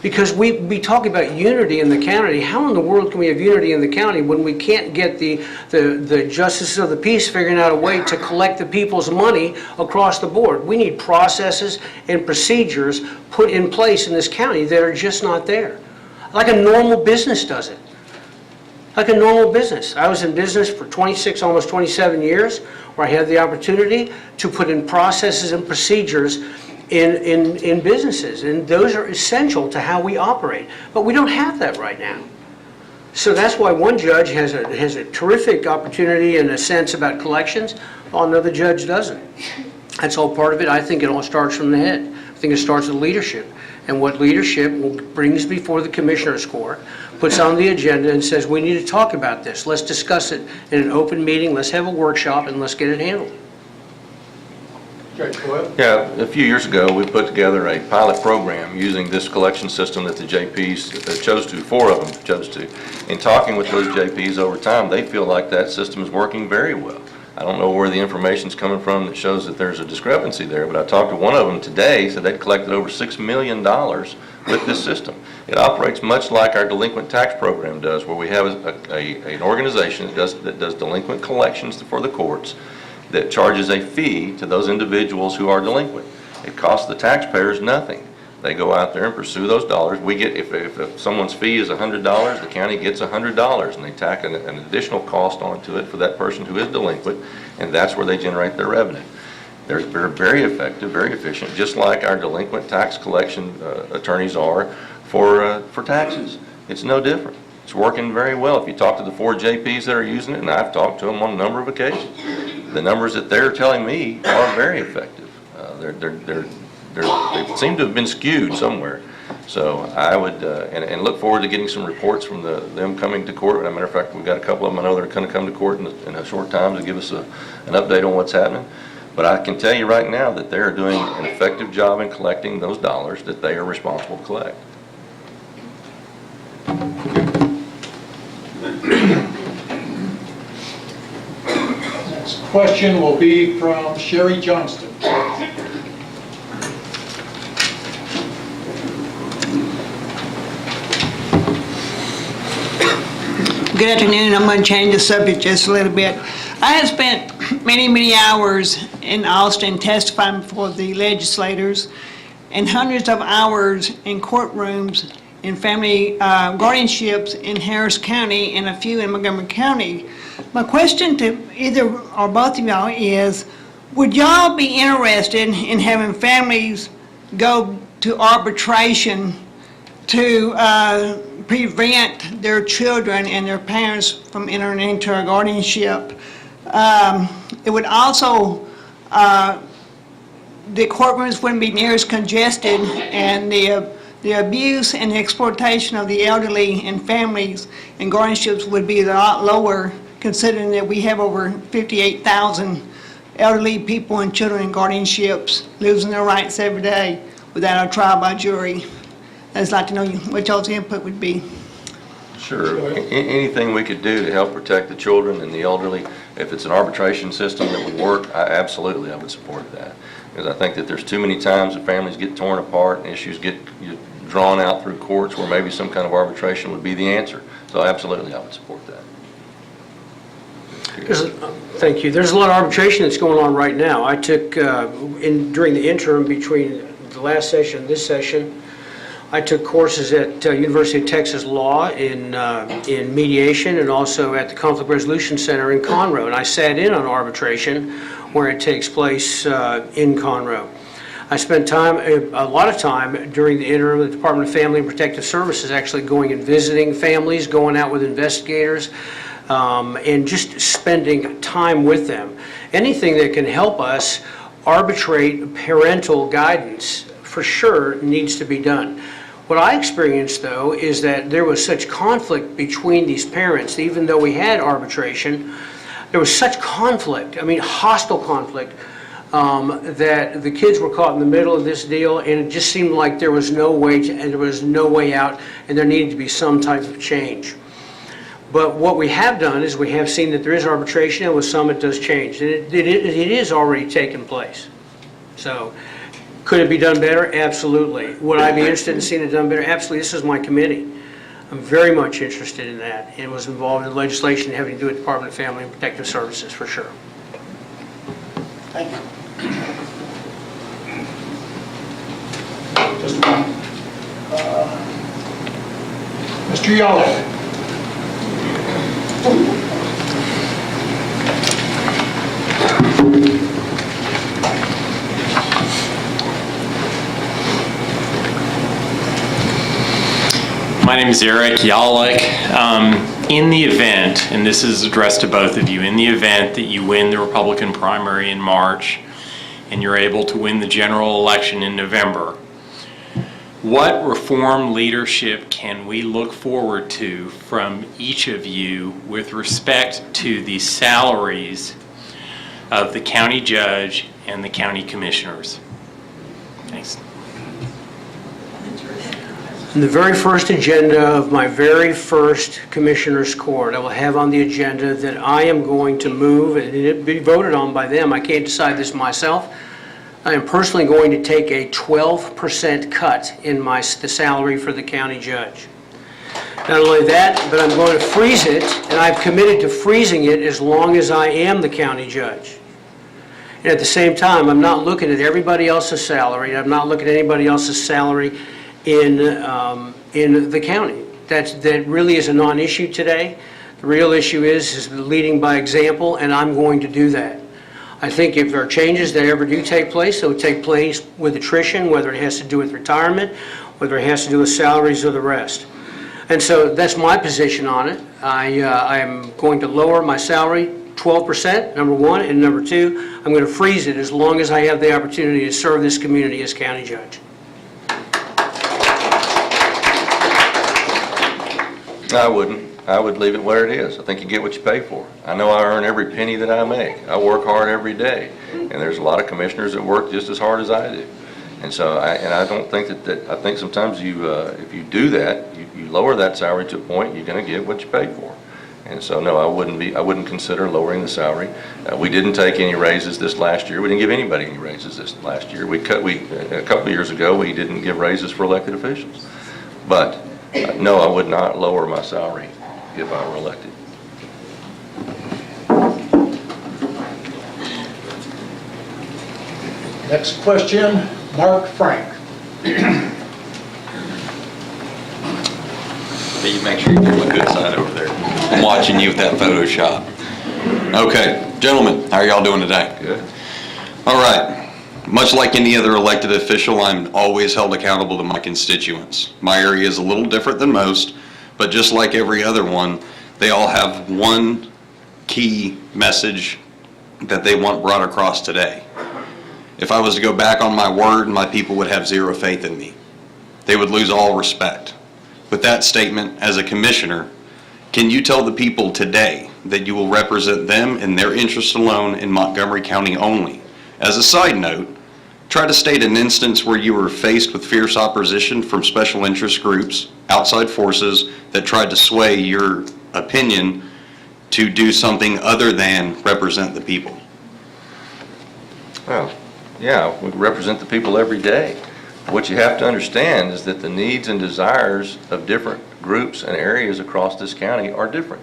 Because we talk about unity in the county. How in the world can we have unity in the county when we can't get the justices of the peace figuring out a way to collect the people's money across the board? We need processes and procedures put in place in this county that are just not there. Like a normal business does it. Like a normal business. I was in business for 26, almost 27 years, where I had the opportunity to put in processes and procedures in businesses, and those are essential to how we operate. But we don't have that right now. So that's why one judge has a terrific opportunity and a sense about collections, while another judge doesn't. That's all part of it. I think it all starts from the head. I think it starts with leadership, and what leadership brings before the commissioner's court, puts on the agenda and says, we need to talk about this. Let's discuss it in an open meeting. Let's have a workshop and let's get it handled. Judge Doyle. Yeah, a few years ago, we put together a pilot program using this collection system that the JPs chose to, 4 of them chose to. In talking with those JPs over time, they feel like that system is working very well. I don't know where the information's coming from that shows that there's a discrepancy there, but I talked to one of them today, said they'd collected over $6 million with this system. It operates much like our delinquent tax program does, where we have an organization that does delinquent collections for the courts, that charges a fee to those individuals who are delinquent. It costs the taxpayers nothing. They go out there and pursue those dollars. We get, if someone's fee is $100, the county gets $100, and they tack an additional cost onto it for that person who is delinquent, and that's where they generate their revenue. They're very effective, very efficient, just like our delinquent tax collection attorneys are for taxes. It's no different. It's working very well. If you talk to the 4 JPs that are using it, and I've talked to them on a number of occasions, the numbers that they're telling me are very effective. They seem to have been skewed somewhere. So I would, and look forward to getting some reports from them coming to court. As a matter of fact, we've got a couple of them I know that are going to come to court in a short time to give us an update on what's happening. But I can tell you right now that they are doing an effective job in collecting those dollars that they are responsible to collect. Next question will be from Sherry Johnston. Good afternoon. I'm going to change the subject just a little bit. I have spent many hours in Austin testifying before the legislators and hundreds of hours in courtrooms in family guardianships in Harris County and a few in Montgomery County. My question to either or both of y'all is, would y'all be interested in having families go to arbitration to prevent their children and their parents from entering into a guardianship? It would also, the courtrooms wouldn't be near as congested, and the abuse and the exploitation of the elderly and families and guardianships would be a lot lower, considering that we have over 58,000 elderly people and children in guardianships losing their rights every day without a trial by jury. I'd just like to know what y'all's input would be. Sure. Anything we could do to help protect the children and the elderly, if it's an arbitration system that would work, absolutely I would support that. Because I think that there's too many times that families get torn apart and issues get drawn out through courts where maybe some kind of arbitration would be the answer. So absolutely I would support that. Thank you. There's a lot of arbitration that's going on right now. I took, during the interim between the last session and this session, I took courses at University of Texas Law in mediation and also at the Conflict Resolution Center in Conroe. And I sat in on arbitration where it takes place in Conroe. I spent a lot of time during the interim at the Department of Family and Protective Services actually going and visiting families, going out with investigators, and just spending time with them. Anything that can help us arbitrate parental guidance for sure needs to be done. What I experienced, though, is that there was such conflict between these parents, even though we had arbitration, there was such conflict, I mean hostile conflict, that the kids were caught in the middle of this deal, and it just seemed like there was no way out, and there needed to be some type of change. But what we have done is we have seen that there is arbitration, and with some it does change. It is already taking place. So, could it be done better? Absolutely. Would I be interested in seeing it done better? Absolutely. This is my committee. I'm very much interested in that, and was involved in legislation having to do with the Department of Family and Protective Services, for sure. Thank you. Just one. Mr. Yalek. My name is Eric Yalek. In the event, and this is addressed to both of you, in the event that you win the Republican primary in March and you're able to win the general election in November, what reform leadership can we look forward to from each of you with respect to the salaries of the county judge and the county commissioners? Thanks. In the very first agenda of my very first Commissioner's Court, I will have on the agenda that I am going to move, and it be voted on by them. I can't decide this myself. I am personally going to take a 12% cut in the salary for the county judge. Not only that, but I'm going to freeze it, and I've committed to freezing it as long as I am the county judge. And at the same time, I'm not looking at everybody else's salary. I'm not looking at anybody else's salary in the county. That really is a non-issue today. The real issue is leading by example, and I'm going to do that. I think if there are changes that ever do take place, they'll take place with attrition, whether it has to do with retirement, whether it has to do with salaries or the rest. And so that's my position on it. I am going to lower my salary 12%, number one, and number two, I'm going to freeze it as long as I have the opportunity to serve this community as county judge. I wouldn't. I would leave it where it is. I think you get what you pay for. I know I earn every penny that I make. I work hard every day, and there's a lot of commissioners that work just as hard as I do. And so, I don't think that I think sometimes you, if you do that, you lower that salary to a point, you're going to get what you pay for. And so, no, I wouldn't consider lowering the salary. We didn't take any raises this last year. We didn't give anybody any raises this last year. A couple of years ago, we didn't give raises for elected officials. But no, I would not lower my salary if I were elected. Next question, Mark Frank. You make sure you do a good side over there. I'm watching you with that Photoshop. Okay, gentlemen, how are y'all doing today? Good. All right. Much like any other elected official, I'm always held accountable to my constituents. My area is a little different than most, but just like every other one, they all have one key message that they want brought across today. If I was to go back on my word, my people would have zero faith in me. They would lose all respect. With that statement, as a commissioner, can you tell the people today that you will represent them and their interests alone in Montgomery County only? As a side note, try to state an instance where you were faced with fierce opposition from special interest groups, outside forces that tried to sway your opinion to do something other than represent the people. Well, yeah, we represent the people every day. What you have to understand is that the needs and desires of different groups and areas across this county are different.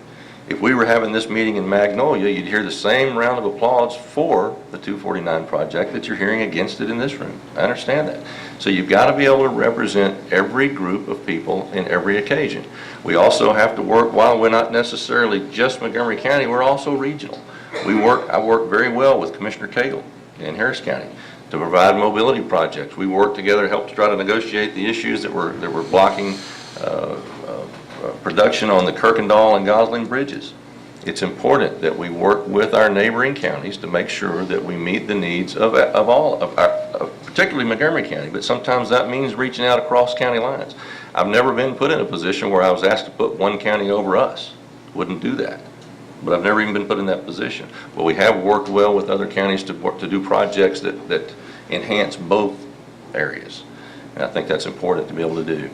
If we were having this meeting in Magnolia, you'd hear the same round of applause for the 249 project that you're hearing against it in this room. I understand that. So you've got to be able to represent every group of people in every occasion. We also have to work, while we're not necessarily just Montgomery County, we're also regional. I work very well with Commissioner KEOUGH in Harris County to provide mobility projects. We work together to help try to negotiate the issues that were blocking production on the Kirkendall and Gosling bridges. It's important that we work with our neighboring counties to make sure that we meet the needs of particularly Montgomery County, but sometimes that means reaching out across county lines. I've never been put in a position where I was asked to put one county over us. Wouldn't do that. But I've never even been put in that position. But we have worked well with other counties to do projects that enhance both areas. And I think that's important to be able to do.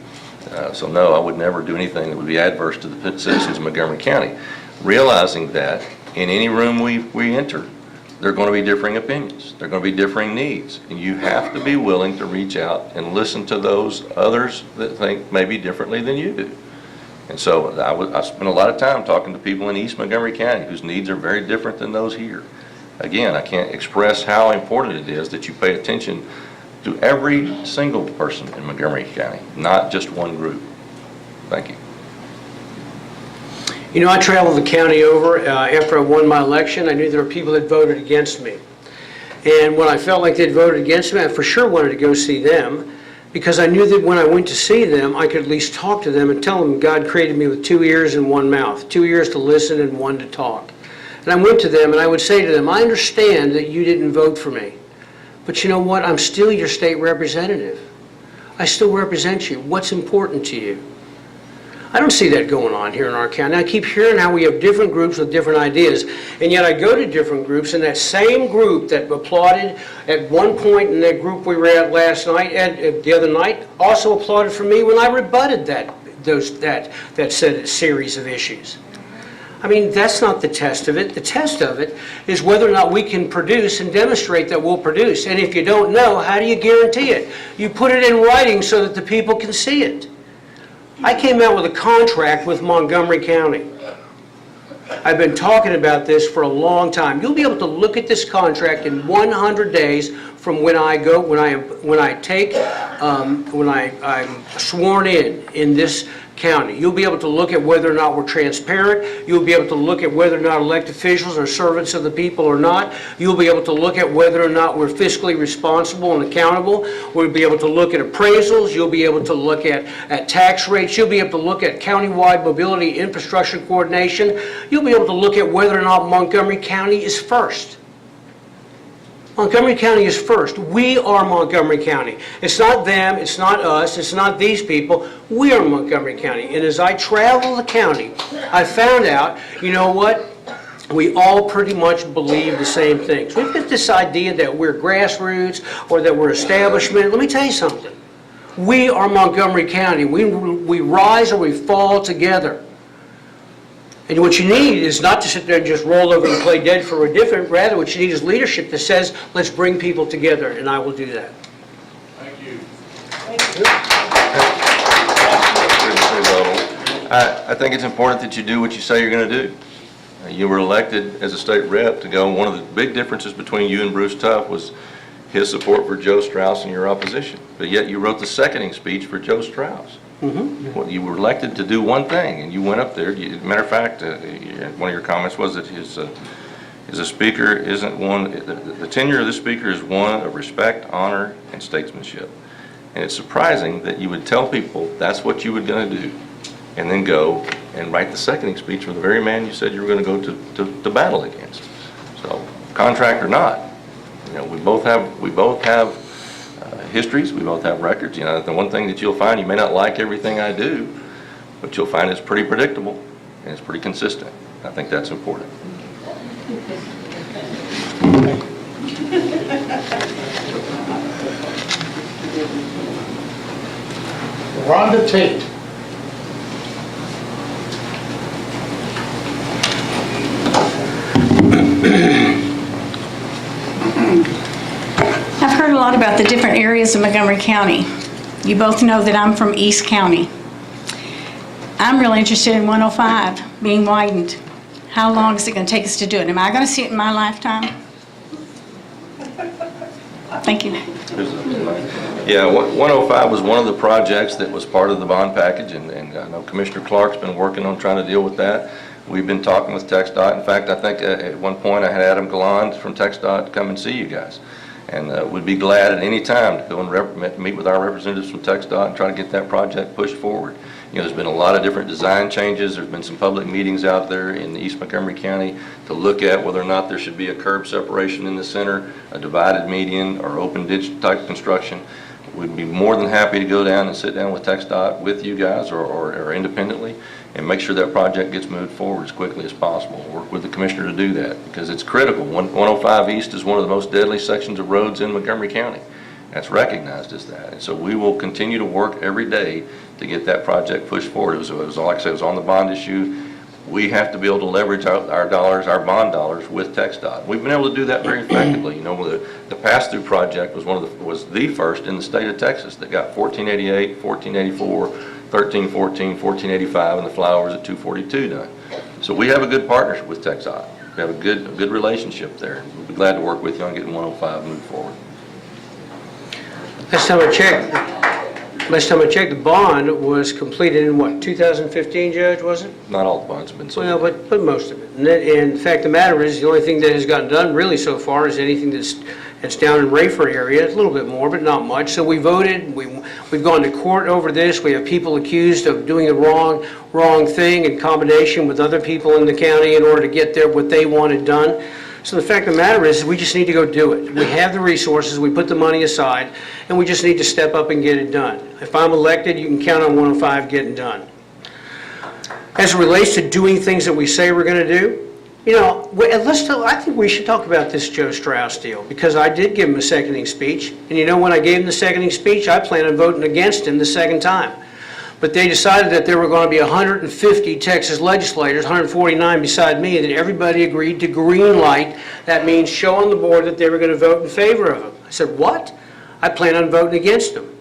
So no, I would never do anything that would be adverse to the citizens of Montgomery County. Realizing that in any room we enter, there are going to be differing opinions. There are going to be differing needs. And you have to be willing to reach out and listen to those others that think maybe differently than you do. And so I spent a lot of time talking to people in East Montgomery County whose needs are very different than those here. Again, I can't express how important it is that you pay attention to every single person in Montgomery County, not just one group. Thank you. You know, I traveled the county over after I won my election. I knew there were people that voted against me. And when I felt like they'd voted against me, I for sure wanted to go see them, because I knew that when I went to see them, I could at least talk to them and tell them God created me with 2 ears and 1 mouth, 2 ears to listen and 1 to talk. And I went to them and I would say to them, I understand that you didn't vote for me, but you know what? I'm still your state representative. I still represent you. What's important to you? I don't see that going on here in our county. I keep hearing how we have different groups with different ideas, and yet I go to different groups, and that same group that applauded at one point in that group we were at last night, the other night, also applauded for me when I rebutted that series of issues. I mean, that's not the test of it. The test of it is whether or not we can produce and demonstrate that we'll produce. And if you don't know, how do you guarantee it? You put it in writing so that the people can see it. I came out with a contract with Montgomery County. I've been talking about this for a long time. You'll be able to look at this contract in 100 days for from when I go, when I'm sworn in this county. You'll be able to look at whether or not we're transparent. You'll be able to look at whether or not elected officials are servants of the people or not. You'll be able to look at whether or not we're fiscally responsible and accountable. We'll be able to look at appraisals. You'll be able to look at tax rates. You'll be able to look at countywide mobility infrastructure coordination. You'll be able to look at whether or not Montgomery County is first. Montgomery County is first. We are Montgomery County. It's not them, it's not us, it's not these people. We are Montgomery County. And as I travel the county, I found out, you know what? We all pretty much believe the same things. We've got this idea that we're grassroots or that we're establishment. Let me tell you something. We are Montgomery County. We rise or we fall together. And what you need is not to sit there and just roll over and play dead for indifferent. Rather, what you need is leadership that says, let's bring people together, and I will do that. Thank you. I think it's important that you do what you say you're going to do. You were elected as a state rep to go. One of the big differences between you and Bruce Tuff was his support for Joe Strauss and your opposition. But yet you wrote the seconding speech for Joe Strauss. Well, you were elected to do one thing, and you went up there. Matter of fact, one of your comments was that his speaker isn't one. The tenure of the speaker is one of respect, honor, and statesmanship. And it's surprising that you would tell people that's what you were going to do, and then go and write the seconding speech for the very man you said you were going to go to battle against. So, contract or not, we both have histories, we both have records. The one thing that you'll find, you may not like everything I do, but you'll find it's pretty predictable and it's pretty consistent. I think that's important. Rhonda Tate. I've heard a lot about the different areas of Montgomery County. You both know that I'm from East County. I'm really interested in 105 being widened. How long is it going to take us to do it? Am I going to see it in my lifetime? Thank you. Yeah, 105 was one of the projects that was part of the bond package, and I know Commissioner Clark's been working on trying to deal with that. We've been talking with TxDOT. In fact, I think at one point I had Adam Galland from TxDOT to come and see you guys. And we'd be glad at any time to go and meet with our representatives from TxDOT and try to get that project pushed forward. There's been a lot of different design changes. There's been some public meetings out there in East Montgomery County to look at whether or not there should be a curb separation in the center, a divided median, or open ditch type construction. We'd be more than happy to go down and sit down with TxDOT with you guys or independently and make sure that project gets moved forward as quickly as possible. Work with the commissioner to do that because it's critical. 105 East is one of the most deadly sections of roads in Montgomery County. That's recognized as that. And so we will continue to work every day to get that project pushed forward. It was like I said, it was on the bond issue. We have to be able to leverage our dollars, our bond dollars, with TxDOT. We've been able to do that very effectively. The pass-through project was the first in the state of Texas that got 1488, 1484, 1314, 1485, and the flyovers at 242 done. So we have a good partnership with TxDOT. We have a good relationship there. We'll be glad to work with you on getting 105 moved forward. Last time I checked, the bond was completed in what, 2015, Judge, was it? Not all the bonds have been sold. Well, but most of it. And the fact of the matter is, the only thing that has gotten done really so far is anything that's down in Rayford area. It's a little bit more, but not much. So we voted. We've gone to court over this. We have people accused of doing the wrong thing in combination with other people in the county in order to get what they wanted done. So the fact of the matter is, we just need to go do it. We have the resources, we put the money aside, and we just need to step up and get it done. If I'm elected, you can count on 105 getting done. As it relates to doing things that we say we're going to do, I think we should talk about this Joe Strauss deal, because I did give him a seconding speech, and when I gave him the seconding speech, I planned on voting against him the second time. But they decided that there were going to be 150 Texas legislators, 149 beside me, and that everybody agreed to green light. That means show on the board that they were going to vote in favor of him. I said, what? I plan on voting against him.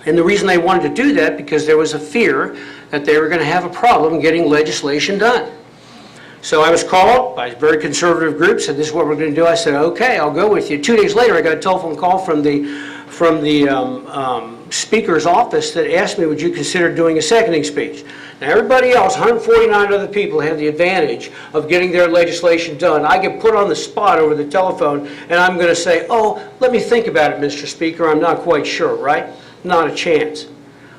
And the reason they wanted to do that, because there was a fear that they were going to have a problem getting legislation done. So I was called by a very conservative group, said, this is what we're going to do. I said, okay, I'll go with you. 2 days later, I got a telephone call from the speaker's office that asked me, would you consider doing a seconding speech? Now, everybody else, 149 other people, have the advantage of getting their legislation done. I get put on the spot over the telephone, and I'm going to say, oh, let me think about it, Mr. Speaker. I'm not quite sure, right? Not a chance.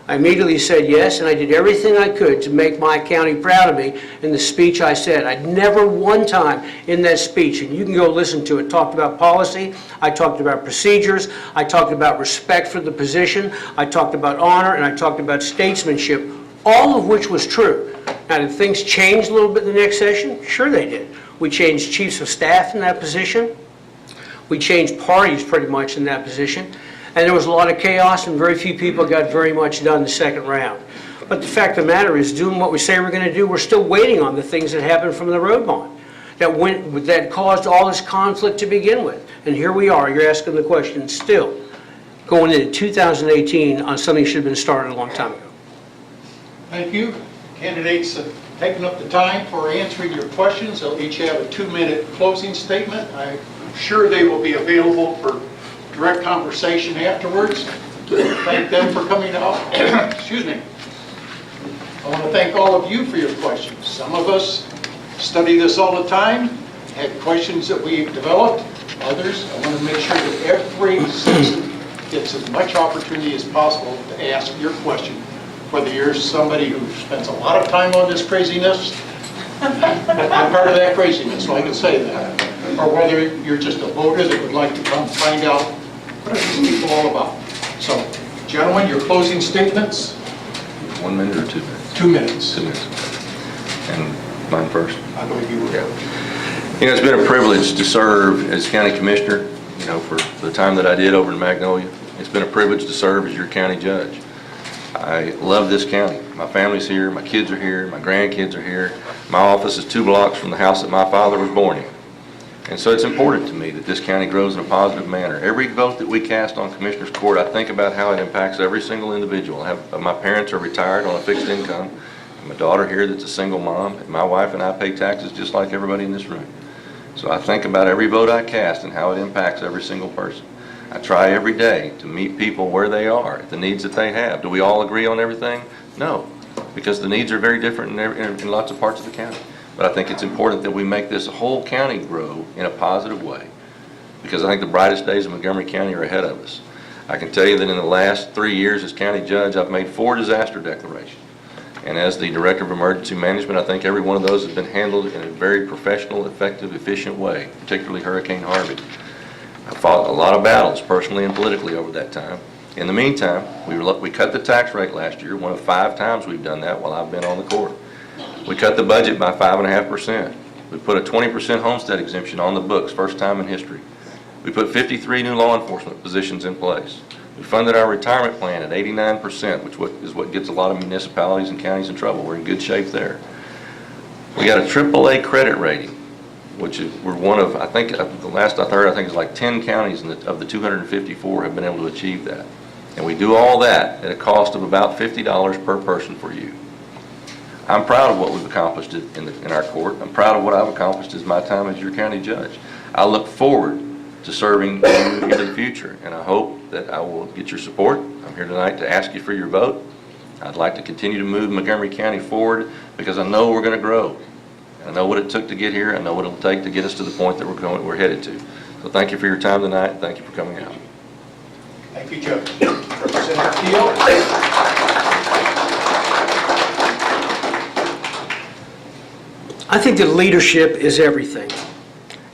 I immediately said yes, and I did everything I could to make my county proud of me in the speech I said. I never one time in that speech, and you can go listen to it, talked about policy, I talked about procedures, I talked about respect for the position, I talked about honor, and I talked about statesmanship, all of which was true. Now, did things change a little bit in the next session? Sure they did. We changed chiefs of staff in that position. We changed parties pretty much in that position. And there was a lot of chaos, and very few people got very much done the second round. But the fact of the matter is, doing what we say we're going to do, we're still waiting on the things that happened from the road bond that caused all this conflict to begin with. And here we are, you're asking the question still, going into 2018 on something that should have been started a long time ago. Thank you. Candidates have taken up the time for answering your questions. They'll each have a 2-minute closing statement. I'm sure they will be available for direct conversation afterwards. Thank them for coming out. Excuse me. I want to thank all of you for your questions. Some of us study this all the time, had questions that we've developed. Others, I want to make sure that every citizen gets as much opportunity as possible to ask your question. Whether you're somebody who spends a lot of time on this craziness, I'm part of that craziness, so I can say that. Or whether you're just a voter that would like to come find out what are these people all about. So, gentlemen, your closing statements? 1 minute or 2 minutes? 2 minutes. 2 minutes. And mine first? I believe you will. Yeah. You know, it's been a privilege to serve as county commissioner, you know, for the time that I did over in Magnolia. It's been a privilege to serve as your county judge. I love this county. My family's here, my kids are here, my grandkids are here. My office is 2 blocks from the house that my father was born in. And so it's important to me that this county grows in a positive manner. Every vote that we cast on Commissioner's Court, I think about how it impacts every single individual. My parents are retired on a fixed income. My daughter here that's a single mom, and my wife and I pay taxes just like everybody in this room. So I think about every vote I cast and how it impacts every single person. I try every day to meet people where they are, the needs that they have. Do we all agree on everything? No, because the needs are very different in lots of parts of the county. But I think it's important that we make this whole county grow in a positive way, because I think the brightest days of Montgomery County are ahead of us. I can tell you that in the last 3 years as county judge, I've made 4 disaster declarations. And as the Director of Emergency Management, I think every one of those has been handled in a very professional, effective, efficient way, particularly Hurricane Harvey. I fought a lot of battles personally and politically over that time. In the meantime, we cut the tax rate last year, one of 5 times we've done that while I've been on the court. We cut the budget by 5.5%. We put a 20% homestead exemption on the books, first time in history. We put 53 new law enforcement positions in place. We funded our retirement plan at 89%, which is what gets a lot of municipalities and counties in trouble. We're in good shape there. We got a AAA credit rating, which we're one of, I think, the last I heard, I think it's like 10 counties of the 254 have been able to achieve that. And we do all that at a cost of about $50 per person for you. I'm proud of what we've accomplished in our court. I'm proud of what I've accomplished as my time as your county judge. I look forward to serving you into the future, and I hope that I will get your support. I'm here tonight to ask you for your vote. I'd like to continue to move Montgomery County forward because I know we're going to grow. I know what it took to get here. I know what it'll take to get us to the point that we're headed to. So thank you for your time tonight, and thank you for coming out. Thank you, Judge. Representative Keough. I think that leadership is everything.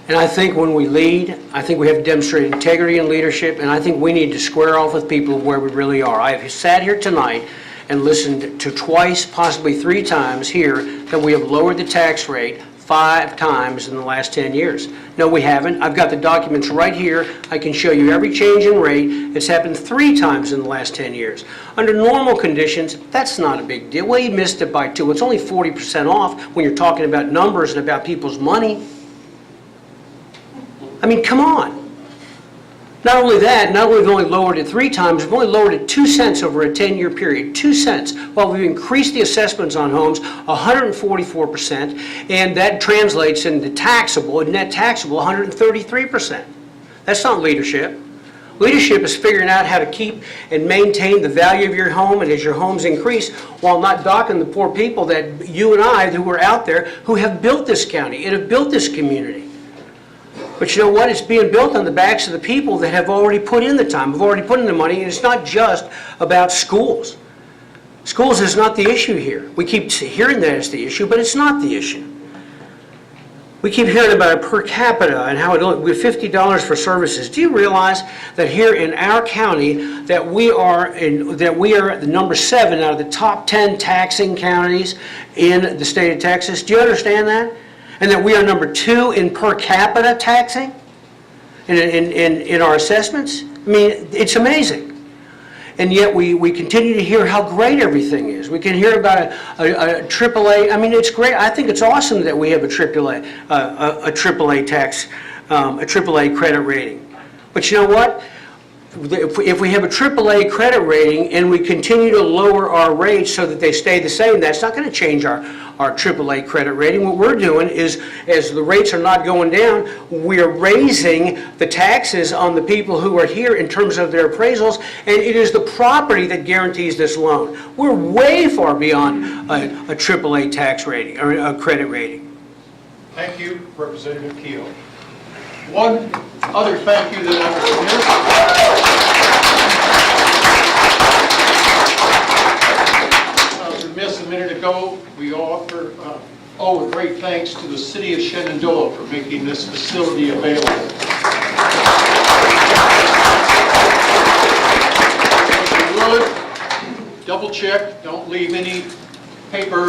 And I think when we lead, I think we have to demonstrate integrity in leadership, and I think we need to square off with people where we really are. I have sat here tonight and listened to twice, possibly 3 times here, that we have lowered the tax rate 5 times in the last 10 years. No, we haven't. I've got the documents right here. I can show you every change in rate. It's happened 3 times in the last 10 years. Under normal conditions, that's not a big deal. Well, you missed it by 2. It's only 40% off when you're talking about numbers and about people's money. I mean, come on. Not only that, not only have we only lowered it 3 times, we've only lowered it 2 cents over a 10-year period, 2 cents, while we've increased the assessments on homes 144%, and that translates into taxable, net taxable, 133%. That's not leadership. Leadership is figuring out how to keep and maintain the value of your home, and as your homes increase, while not docking the poor people that you and I, who are out there, who have built this county and have built this community. But you know what? It's being built on the backs of the people that have already put in the time, have already put in the money, and it's not just about schools. Schools is not the issue here. We keep hearing that as the issue, but it's not the issue. We keep hearing about it per capita and how it with $50 for services. Do you realize that here in our county that we are the number 7 out of the top 10 taxing counties in the state of Texas? Do you understand that? And that we are number 2 in per capita taxing in our assessments? I mean, it's amazing. And yet we continue to hear how great everything is. We can hear about a AAA. I mean, it's great. I think it's awesome that we have a AAA tax, a AAA credit rating. But you know what? If we have a AAA credit rating and we continue to lower our rates so that they stay the same, that's not going to change our AAA credit rating. What we're doing is, as the rates are not going down, we're raising the taxes on the people who are here in terms of their appraisals, and it is the property that guarantees this loan. We're way far beyond a AAA tax rating, or a credit rating. Thank you, Representative Keough. One other thank you that I was remiss a minute ago. We offer a great thanks to the City of Shenandoah for making this facility available. If you would, double check, don't leave any paper